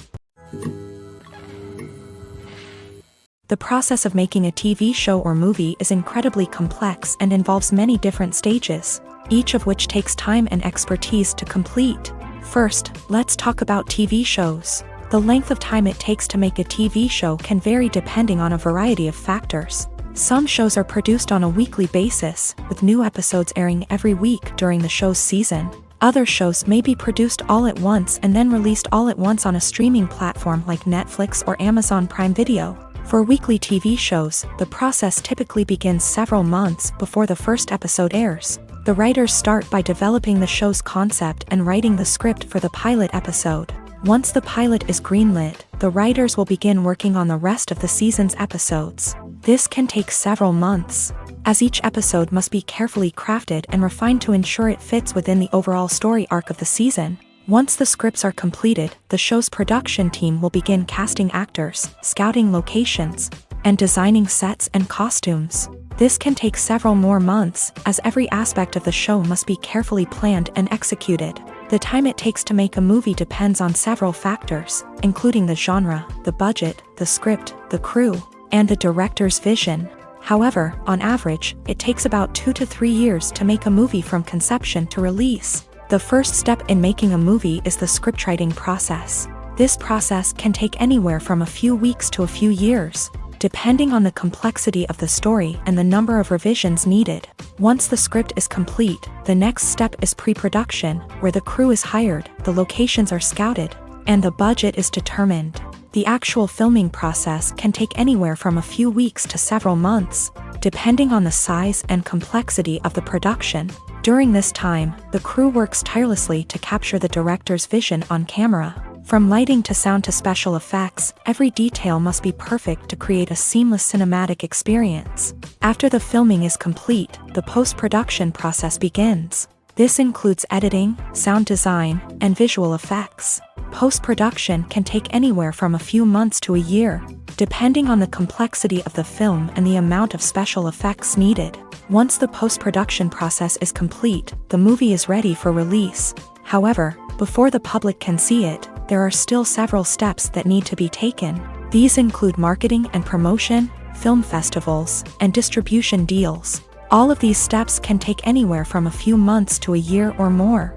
[SPEAKER 2] The process of making a TV show or movie is incredibly complex and involves many different stages, each of which takes time and expertise to complete. First, let's talk about TV shows. The length of time it takes to make a TV show can vary depending on a variety of factors. Some shows are produced on a weekly basis, with new episodes airing every week during the show's season. Other shows may be produced all at once and then released all at once on a streaming platform like Netflix or Amazon Prime Video. For weekly TV shows, the process typically begins several months before the first episode airs. The writers start by developing the show's concept and writing the script for the pilot episode. Once the pilot is greenlit, the writers will begin working on the rest of the season's episodes. This can take several months, as each episode must be carefully crafted and refined to ensure it fits within the overall story arc of the season. Once the scripts are completed, the show's production team will begin casting actors, scouting locations, and designing sets and costumes. This can take several more months, as every aspect of the show must be carefully planned and executed. The time it takes to make a movie depends on several factors, including the genre, the budget, the script, the crew, and the director's vision. However, on average, it takes about 2 to 3 years to make a movie from conception to release. The first step in making a movie is the scriptwriting process. This process can take anywhere from a few weeks to a few years, depending on the complexity of the story and the number of revisions needed. Once the script is complete, the next step is pre-production, where the crew is hired, the locations are scouted, and the budget is determined. The actual filming process can take anywhere from a few weeks to several months, depending on the size and complexity of the production. During this time, the crew works tirelessly to capture the director's vision on camera. From lighting to sound to special effects, every detail must be perfect to create a seamless cinematic experience. After the filming is complete, the post-production process begins. This includes editing, sound design, and visual effects. Post-production can take anywhere from a few months to a year, depending on the complexity of the film and the amount of special effects needed. Once the post-production process is complete, the movie is ready for release. However, before the public can see it, there are still several steps that need to be taken. These include marketing and promotion, film festivals, and distribution deals. All of these steps can take anywhere from a few months to a year or more.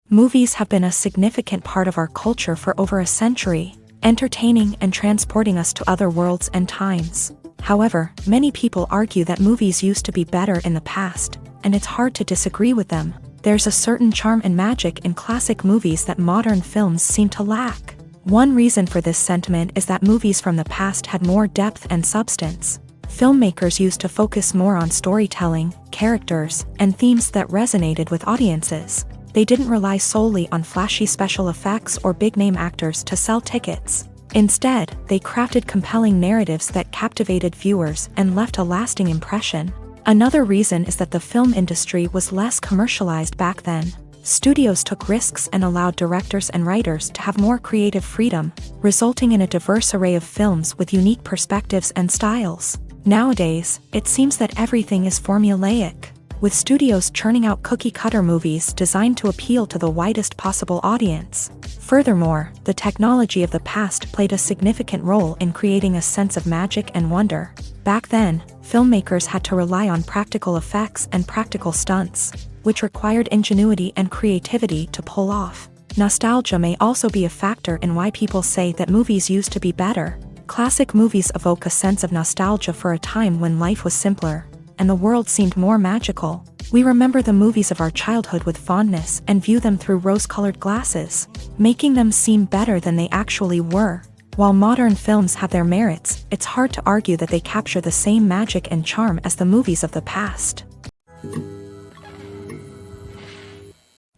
[SPEAKER 2] Movies have been a significant part of our culture for over a century, entertaining and transporting us to other worlds and times. However, many people argue that movies used to be better in the past, and it's hard to disagree with them. There's a certain charm and magic in classic movies that modern films seem to lack. One reason for this sentiment is that movies from the past had more depth and substance. Filmmakers used to focus more on storytelling, characters, and themes that resonated with audiences. They didn't rely solely on flashy special effects or big-name actors to sell tickets. Instead, they crafted compelling narratives that captivated viewers and left a lasting impression. Another reason is that the film industry was less commercialized back then. Studios took risks and allowed directors and writers to have more creative freedom, resulting in a diverse array of films with unique perspectives and styles. Nowadays, it seems that everything is formulaic, with studios churning out cookie-cutter movies designed to appeal to the widest possible audience. Furthermore, the technology of the past played a significant role in creating a sense of magic and wonder. Back then, filmmakers had to rely on practical effects and practical stunts, which required ingenuity and creativity to pull off. Nostalgia may also be a factor in why people say that movies used to be better. Classic movies evoke a sense of nostalgia for a time when life was simpler, and the world seemed more magical. We remember the movies of our childhood with fondness and view them through rose-colored glasses, making them seem better than they actually were. While modern films have their merits, it's hard to argue that they capture the same magic and charm as the movies of the past.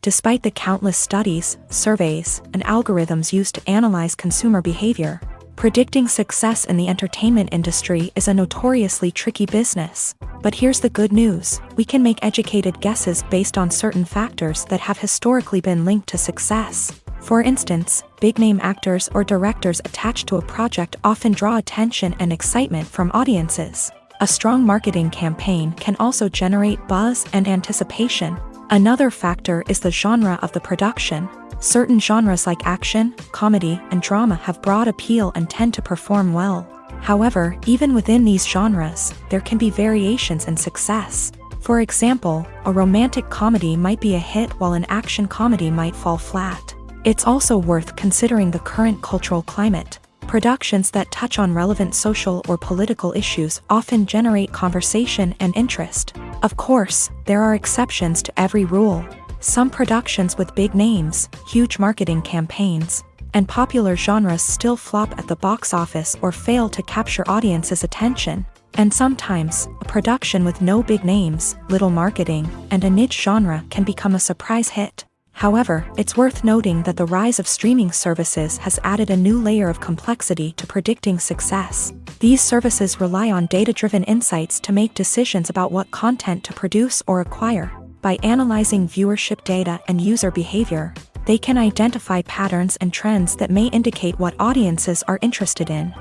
[SPEAKER 2] Despite the countless studies, surveys, and algorithms used to analyze consumer behavior, predicting success in the entertainment industry is a notoriously tricky business. But here's the good news: we can make educated guesses based on certain factors that have historically been linked to success. For instance, big-name actors or directors attached to a project often draw attention and excitement from audiences. A strong marketing campaign can also generate buzz and anticipation. Another factor is the genre of the production. Certain genres like action, comedy, and drama have broad appeal and tend to perform well. However, even within these genres, there can be variations in success. For example, a romantic comedy might be a hit while an action comedy might fall flat. It's also worth considering the current cultural climate. Productions that touch on relevant social or political issues often generate conversation and interest. Of course, there are exceptions to every rule. Some productions with big names, huge marketing campaigns, and popular genres still flop at the box office or fail to capture audiences' attention. And sometimes, a production with no big names, little marketing, and a niche genre can become a surprise hit. However, it's worth noting that the rise of streaming services has added a new layer of complexity to predicting success. These services rely on data-driven insights to make decisions about what content to produce or acquire. By analyzing viewership data and user behavior, they can identify patterns and trends that may indicate what audiences are interested in.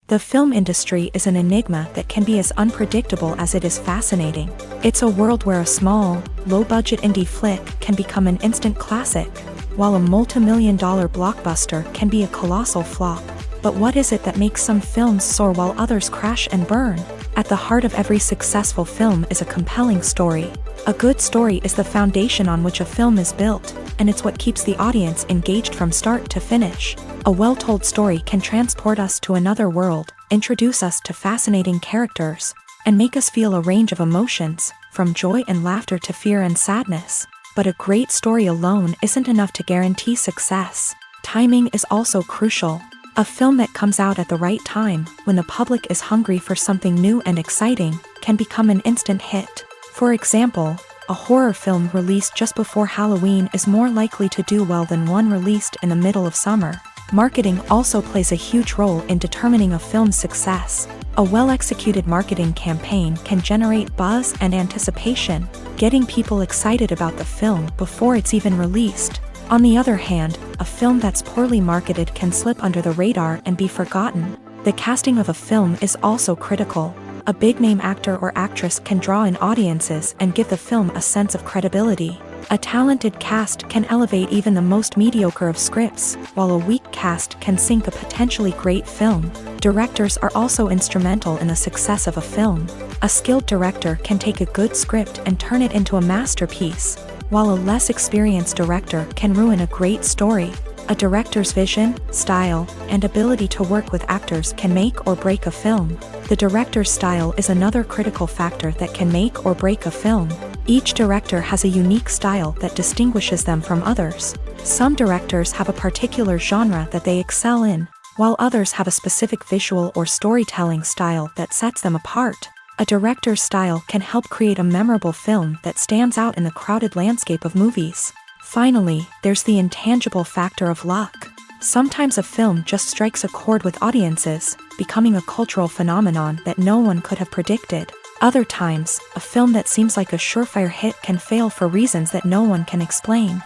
[SPEAKER 2] The film industry is an enigma that can be as unpredictable as it is fascinating. It's a world where a small, low-budget indie flick can become an instant classic, while a multi-million-dollar blockbuster can be a colossal flop. But what is it that makes some films soar while others crash and burn? At the heart of every successful film is a compelling story. A good story is the foundation on which a film is built, and it's what keeps the audience engaged from start to finish. A well-told story can transport us to another world, introduce us to fascinating characters, and make us feel a range of emotions, from joy and laughter to fear and sadness. But a great story alone isn't enough to guarantee success. Timing is also crucial. A film that comes out at the right time, when the public is hungry for something new and exciting, can become an instant hit. For example, a horror film released just before Halloween is more likely to do well than one released in the middle of summer. Marketing also plays a huge role in determining a film's success. A well-executed marketing campaign can generate buzz and anticipation, getting people excited about the film before it's even released. On the other hand, a film that's poorly marketed can slip under the radar and be forgotten. The casting of a film is also critical. A big-name actor or actress can draw in audiences and give the film a sense of credibility. A talented cast can elevate even the most mediocre of scripts, while a weak cast can sink a potentially great film. Directors are also instrumental in the success of a film. A skilled director can take a good script and turn it into a masterpiece, while a less experienced director can ruin a great story. A director's vision, style, and ability to work with actors can make or break a film. The director's style is another critical factor that can make or break a film. Each director has a unique style that distinguishes them from others. Some directors have a particular genre that they excel in, while others have a specific visual or storytelling style that sets them apart. A director's style can help create a memorable film that stands out in the crowded landscape of movies. Finally, there's the intangible factor of luck. Sometimes a film just strikes a chord with audiences, becoming a cultural phenomenon that no one could have predicted. Other times, a film that seems like a surefire hit can fail for reasons that no one can explain.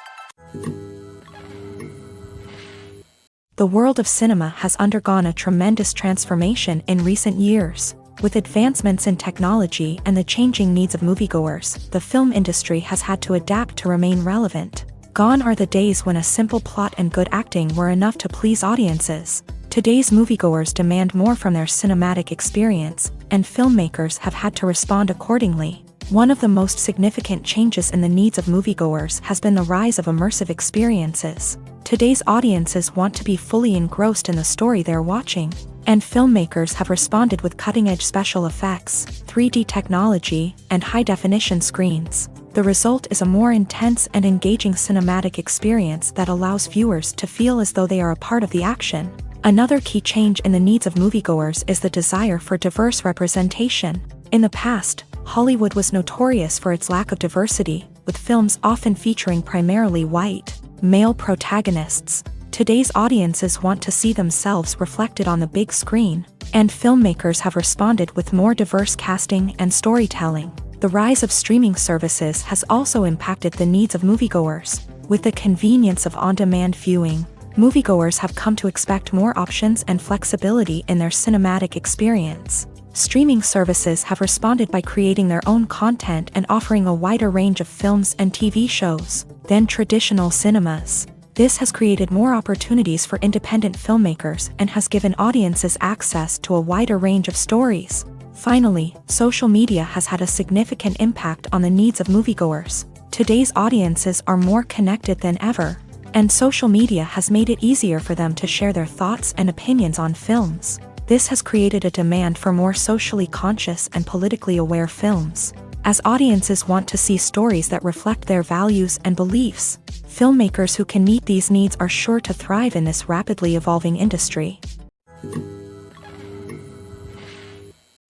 [SPEAKER 2] The world of cinema has undergone a tremendous transformation in recent years. With advancements in technology and the changing needs of moviegoers, the film industry has had to adapt to remain relevant. Gone are the days when a simple plot and good acting were enough to please audiences. Today's moviegoers demand more from their cinematic experience, and filmmakers have had to respond accordingly. One of the most significant changes in the needs of moviegoers has been the rise of immersive experiences. Today's audiences want to be fully engrossed in the story they're watching, and filmmakers have responded with cutting-edge special effects, 3D technology, and high-definition screens. The result is a more intense and engaging cinematic experience that allows viewers to feel as though they are a part of the action. Another key change in the needs of moviegoers is the desire for diverse representation. In the past, Hollywood was notorious for its lack of diversity, with films often featuring primarily white, male protagonists. Today's audiences want to see themselves reflected on the big screen, and filmmakers have responded with more diverse casting and storytelling. The rise of streaming services has also impacted the needs of moviegoers. With the convenience of on-demand viewing, moviegoers have come to expect more options and flexibility in their cinematic experience. Streaming services have responded by creating their own content and offering a wider range of films and TV shows than traditional cinemas. This has created more opportunities for independent filmmakers and has given audiences access to a wider range of stories. Finally, social media has had a significant impact on the needs of moviegoers. Today's audiences are more connected than ever, and social media has made it easier for them to share their thoughts and opinions on films. This has created a demand for more socially conscious and politically aware films. As audiences want to see stories that reflect their values and beliefs, filmmakers who can meet these needs are sure to thrive in this rapidly evolving industry.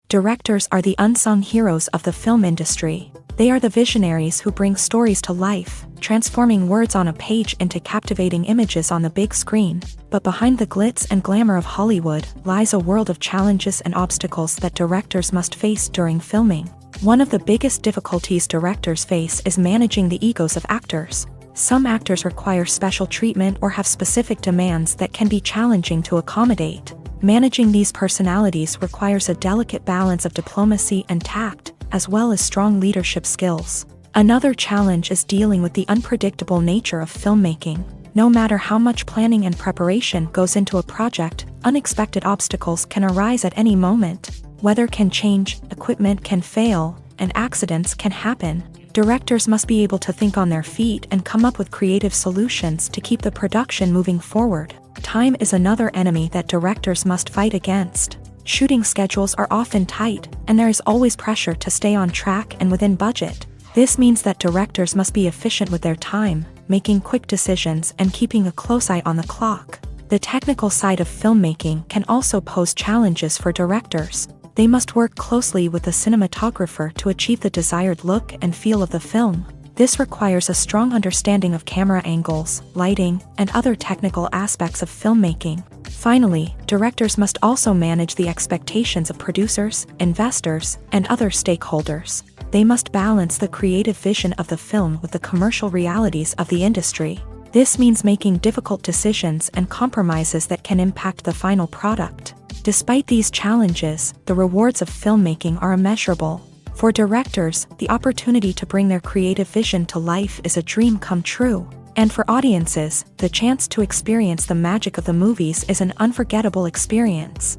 [SPEAKER 2] Directors are the unsung heroes of the film industry. They are the visionaries who bring stories to life, transforming words on a page into captivating images on the big screen. But behind the glitz and glamour of Hollywood lies a world of challenges and obstacles that directors must face during filming. One of the biggest difficulties directors face is managing the egos of actors. Some actors require special treatment or have specific demands that can be challenging to accommodate. Managing these personalities requires a delicate balance of diplomacy and tact, as well as strong leadership skills. Another challenge is dealing with the unpredictable nature of filmmaking. No matter how much planning and preparation goes into a project, unexpected obstacles can arise at any moment. Weather can change, equipment can fail, and accidents can happen. Directors must be able to think on their feet and come up with creative solutions to keep the production moving forward. Time is another enemy that directors must fight against. Shooting schedules are often tight, and there is always pressure to stay on track and within budget. This means that directors must be efficient with their time, making quick decisions and keeping a close eye on the clock. The technical side of filmmaking can also pose challenges for directors. They must work closely with the cinematographer to achieve the desired look and feel of the film. This requires a strong understanding of camera angles, lighting, and other technical aspects of filmmaking. Finally, directors must also manage the expectations of producers, investors, and other stakeholders. They must balance the creative vision of the film with the commercial realities of the industry. This means making difficult decisions and compromises that can impact the final product. Despite these challenges, the rewards of filmmaking are immeasurable. For directors, the opportunity to bring their creative vision to life is a dream come true. And for audiences, the chance to experience the magic of the movies is an unforgettable experience.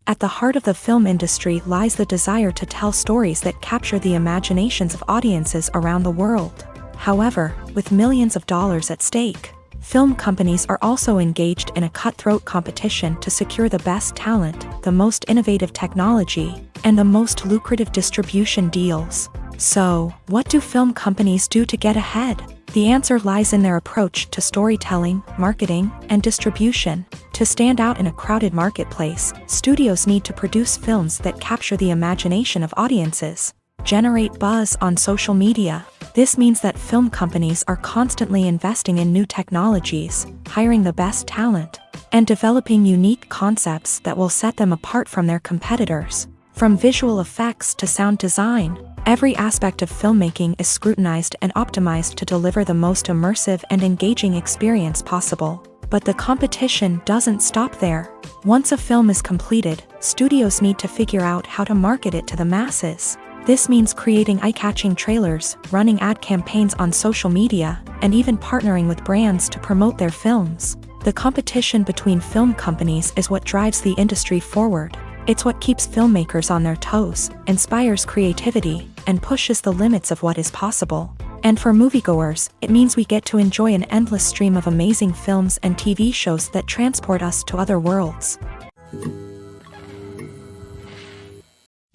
[SPEAKER 2] At the heart of the film industry lies the desire to tell stories that capture the imaginations of audiences around the world. However, with millions of dollars at stake, film companies are also engaged in a cutthroat competition to secure the best talent, the most innovative technology, and the most lucrative distribution deals. So, what do film companies do to get ahead? The answer lies in their approach to storytelling, marketing, and distribution. To stand out in a crowded marketplace, studios need to produce films that capture the imagination of audiences, generate buzz on social media. This means that film companies are constantly investing in new technologies, hiring the best talent, and developing unique concepts that will set them apart from their competitors. From visual effects to sound design, every aspect of filmmaking is scrutinized and optimized to deliver the most immersive and engaging experience possible. But the competition doesn't stop there. Once a film is completed, studios need to figure out how to market it to the masses. This means creating eye-catching trailers, running ad campaigns on social media, and even partnering with brands to promote their films. The competition between film companies is what drives the industry forward. It's what keeps filmmakers on their toes, inspires creativity, and pushes the limits of what is possible. And for moviegoers, it means we get to enjoy an endless stream of amazing films and TV shows that transport us to other worlds.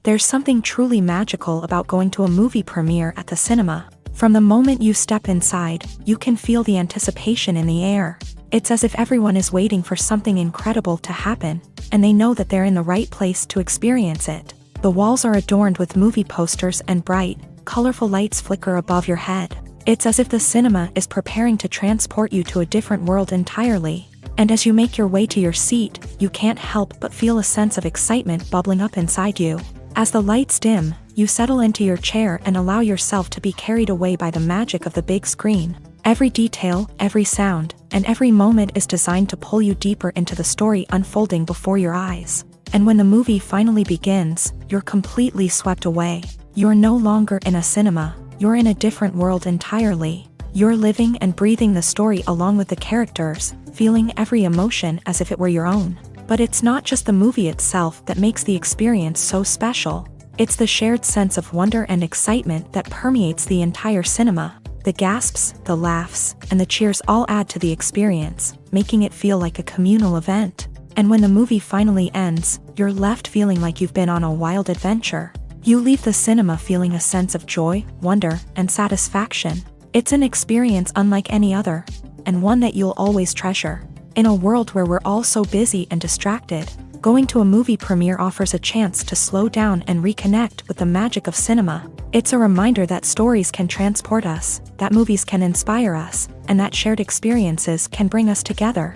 [SPEAKER 2] There's something truly magical about going to a movie premiere at the cinema. From the moment you step inside, you can feel the anticipation in the air. It's as if everyone is waiting for something incredible to happen, and they know that they're in the right place to experience it. The walls are adorned with movie posters and bright, colorful lights flicker above your head. It's as if the cinema is preparing to transport you to a different world entirely. And as you make your way to your seat, you can't help but feel a sense of excitement bubbling up inside you. As the lights dim, you settle into your chair and allow yourself to be carried away by the magic of the big screen. Every detail, every sound, and every moment is designed to pull you deeper into the story unfolding before your eyes. And when the movie finally begins, you're completely swept away. You're no longer in a cinema, you're in a different world entirely. You're living and breathing the story along with the characters, feeling every emotion as if it were your own. But it's not just the movie itself that makes the experience so special. It's the shared sense of wonder and excitement that permeates the entire cinema. The gasps, the laughs, and the cheers all add to the experience, making it feel like a communal event. And when the movie finally ends, you're left feeling like you've been on a wild adventure. You leave the cinema feeling a sense of joy, wonder, and satisfaction. It's an experience unlike any other, and one that you'll always treasure. In a world where we're all so busy and distracted, going to a movie premiere offers a chance to slow down and reconnect with the magic of cinema. It's a reminder that stories can transport us, that movies can inspire us, and that shared experiences can bring us together.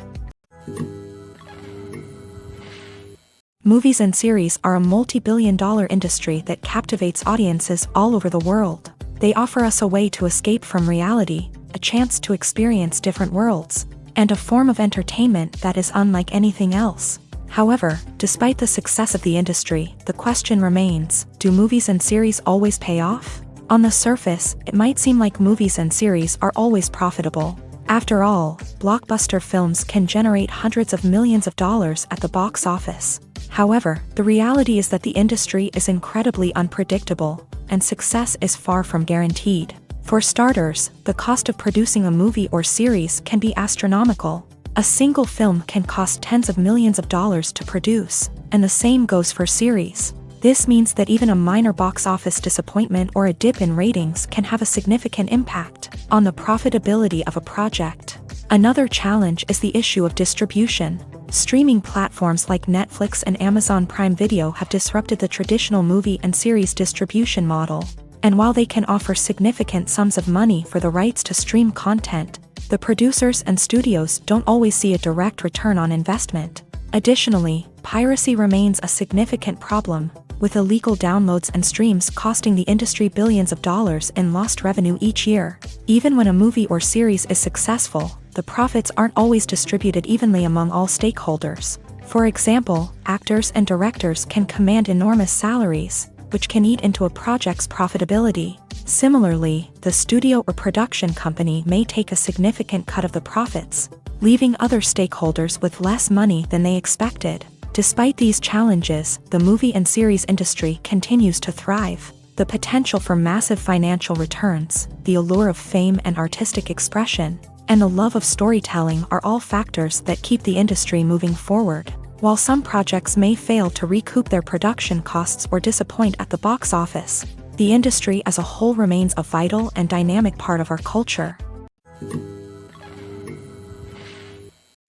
[SPEAKER 2] Movies and series are a multi-billion-dollar industry that captivates audiences all over the world. They offer us a way to escape from reality, a chance to experience different worlds, and a form of entertainment that is unlike anything else. However, despite the success of the industry, the question remains, do movies and series always pay off? On the surface, it might seem like movies and series are always profitable. After all, blockbuster films can generate hundreds of millions of dollars at the box office. However, the reality is that the industry is incredibly unpredictable, and success is far from guaranteed. For starters, the cost of producing a movie or series can be astronomical. A single film can cost tens of millions of dollars to produce, and the same goes for series. This means that even a minor box office disappointment or a dip in ratings can have a significant impact on the profitability of a project. Another challenge is the issue of distribution. Streaming platforms like Netflix and Amazon Prime Video have disrupted the traditional movie and series distribution model. And while they can offer significant sums of money for the rights to stream content, the producers and studios don't always see a direct return on investment. Additionally, piracy remains a significant problem, with illegal downloads and streams costing the industry billions of dollars in lost revenue each year. Even when a movie or series is successful, the profits aren't always distributed evenly among all stakeholders. For example, actors and directors can command enormous salaries, which can eat into a project's profitability. Similarly, the studio or production company may take a significant cut of the profits, leaving other stakeholders with less money than they expected. Despite these challenges, the movie and series industry continues to thrive. The potential for massive financial returns, the allure of fame and artistic expression, and the love of storytelling are all factors that keep the industry moving forward. While some projects may fail to recoup their production costs or disappoint at the box office, the industry as a whole remains a vital and dynamic part of our culture.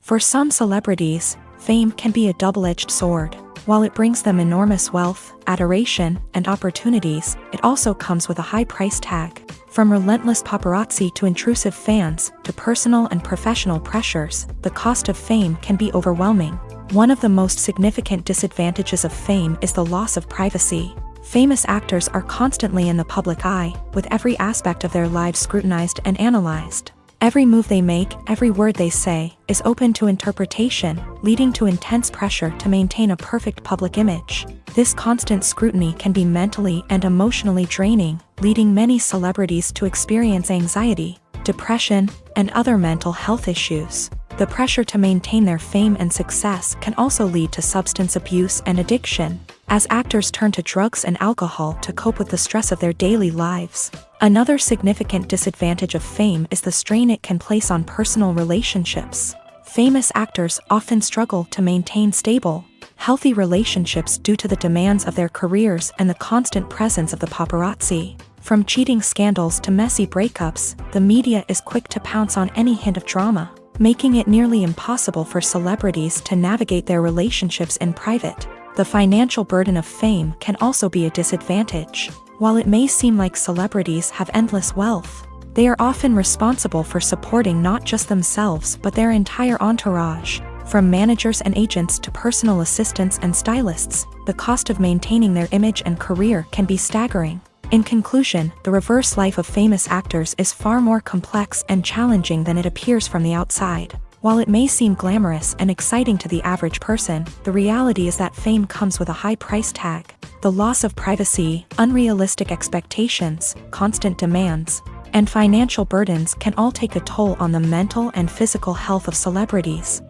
[SPEAKER 2] For some celebrities, fame can be a double-edged sword. While it brings them enormous wealth, adoration, and opportunities, it also comes with a high price tag. From relentless paparazzi to intrusive fans, to personal and professional pressures, the cost of fame can be overwhelming. One of the most significant disadvantages of fame is the loss of privacy. Famous actors are constantly in the public eye, with every aspect of their lives scrutinized and analyzed. Every move they make, every word they say, is open to interpretation, leading to intense pressure to maintain a perfect public image. This constant scrutiny can be mentally and emotionally draining, leading many celebrities to experience anxiety, depression, and other mental health issues. The pressure to maintain their fame and success can also lead to substance abuse and addiction, as actors turn to drugs and alcohol to cope with the stress of their daily lives. Another significant disadvantage of fame is the strain it can place on personal relationships. Famous actors often struggle to maintain stable, healthy relationships due to the demands of their careers and the constant presence of the paparazzi. From cheating scandals to messy breakups, the media is quick to pounce on any hint of drama, making it nearly impossible for celebrities to navigate their relationships in private. The financial burden of fame can also be a disadvantage. While it may seem like celebrities have endless wealth, they are often responsible for supporting not just themselves but their entire entourage. From managers and agents to personal assistants and stylists, the cost of maintaining their image and career can be staggering. In conclusion, the reverse life of famous actors is far more complex and challenging than it appears from the outside. While it may seem glamorous and exciting to the average person, the reality is that fame comes with a high price tag. The loss of privacy, unrealistic expectations, constant demands, and financial burdens can all take a toll on the mental and physical health of celebrities.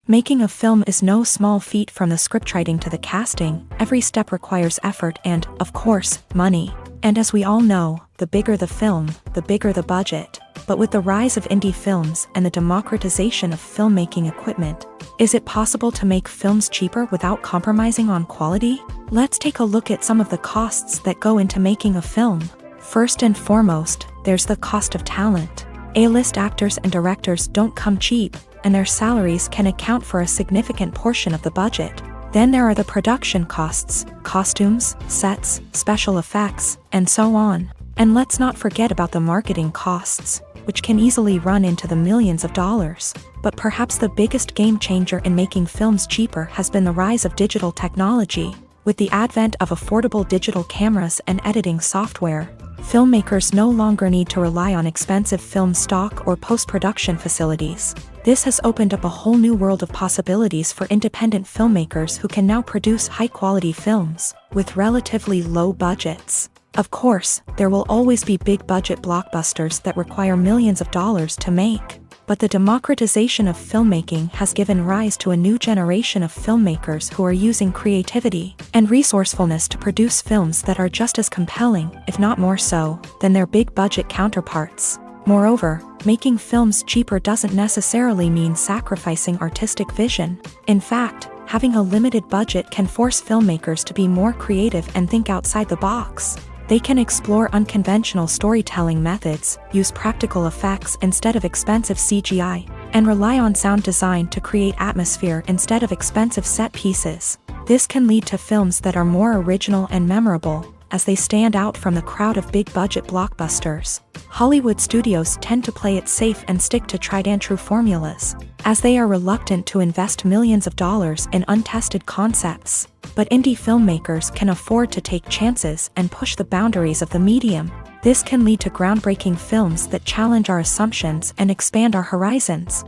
[SPEAKER 2] Making a film is no small feat. From the scriptwriting to the casting, every step requires effort and, of course, money. And as we all know, the bigger the film, the bigger the budget. But with the rise of indie films and the democratization of filmmaking equipment, is it possible to make films cheaper without compromising on quality? Let's take a look at some of the costs that go into making a film. First and foremost, there's the cost of talent. A-list actors and directors don't come cheap, and their salaries can account for a significant portion of the budget. Then there are the production costs, costumes, sets, special effects, and so on. And let's not forget about the marketing costs, which can easily run into the millions of dollars. But perhaps the biggest game changer in making films cheaper has been the rise of digital technology. With the advent of affordable digital cameras and editing software, filmmakers no longer need to rely on expensive film stock or post-production facilities. This has opened up a whole new world of possibilities for independent filmmakers who can now produce high-quality films with relatively low budgets. Of course, there will always be big-budget blockbusters that require millions of dollars to make. But the democratization of filmmaking has given rise to a new generation of filmmakers who are using creativity and resourcefulness to produce films that are just as compelling, if not more so, than their big-budget counterparts. Moreover, making films cheaper doesn't necessarily mean sacrificing artistic vision. In fact, having a limited budget can force filmmakers to be more creative and think outside the box. They can explore unconventional storytelling methods, use practical effects instead of expensive CGI, and rely on sound design to create atmosphere instead of expensive set pieces. This can lead to films that are more original and memorable, as they stand out from the crowd of big-budget blockbusters. Hollywood studios tend to play it safe and stick to tried-and-true formulas, as they are reluctant to invest millions of dollars in untested concepts. But indie filmmakers can afford to take chances and push the boundaries of the medium. This can lead to groundbreaking films that challenge our assumptions and expand our horizons.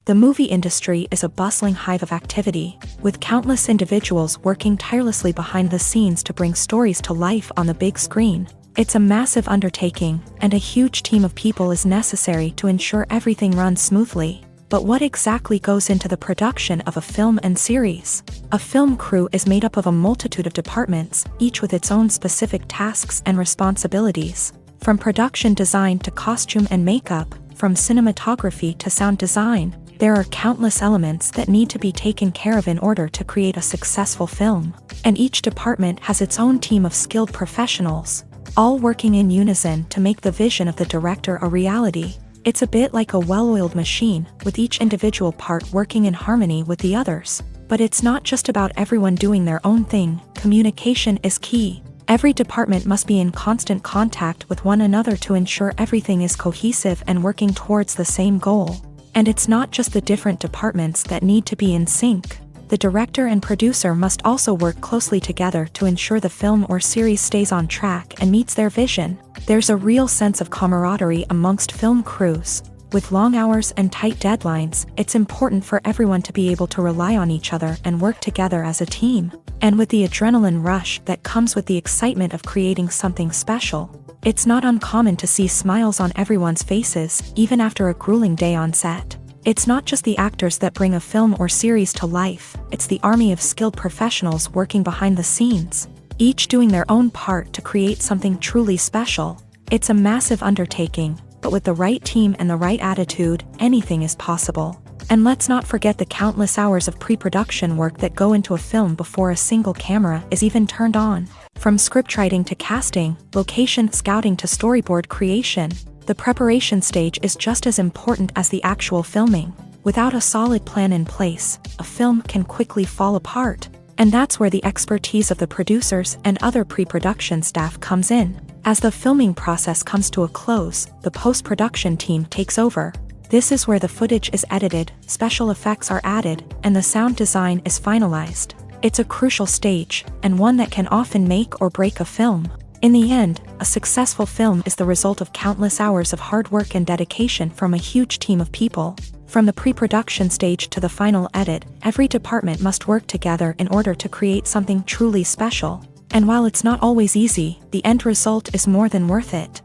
[SPEAKER 2] The movie industry is a bustling hive of activity, with countless individuals working tirelessly behind the scenes to bring stories to life on the big screen. It's a massive undertaking, and a huge team of people is necessary to ensure everything runs smoothly. But what exactly goes into the production of a film and series? A film crew is made up of a multitude of departments, each with its own specific tasks and responsibilities. From production design to costume and makeup, from cinematography to sound design, there are countless elements that need to be taken care of in order to create a successful film. And each department has its own team of skilled professionals, all working in unison to make the vision of the director a reality. It's a bit like a well-oiled machine, with each individual part working in harmony with the others. But it's not just about everyone doing their own thing, communication is key. Every department must be in constant contact with one another to ensure everything is cohesive and working towards the same goal. And it's not just the different departments that need to be in sync. The director and producer must also work closely together to ensure the film or series stays on track and meets their vision. There's a real sense of camaraderie amongst film crews. With long hours and tight deadlines, it's important for everyone to be able to rely on each other and work together as a team. And with the adrenaline rush that comes with the excitement of creating something special, it's not uncommon to see smiles on everyone's faces, even after a grueling day on set. It's not just the actors that bring a film or series to life, it's the army of skilled professionals working behind the scenes, each doing their own part to create something truly special. It's a massive undertaking, but with the right team and the right attitude, anything is possible. And let's not forget the countless hours of pre-production work that go into a film before a single camera is even turned on. From scriptwriting to casting, location scouting to storyboard creation, the preparation stage is just as important as the actual filming. Without a solid plan in place, a film can quickly fall apart. And that's where the expertise of the producers and other pre-production staff comes in. As the filming process comes to a close, the post-production team takes over. This is where the footage is edited, special effects are added, and the sound design is finalized. It's a crucial stage, and one that can often make or break a film. In the end, a successful film is the result of countless hours of hard work and dedication from a huge team of people. From the pre-production stage to the final edit, every department must work together in order to create something truly special. And while it's not always easy, the end result is more than worth it.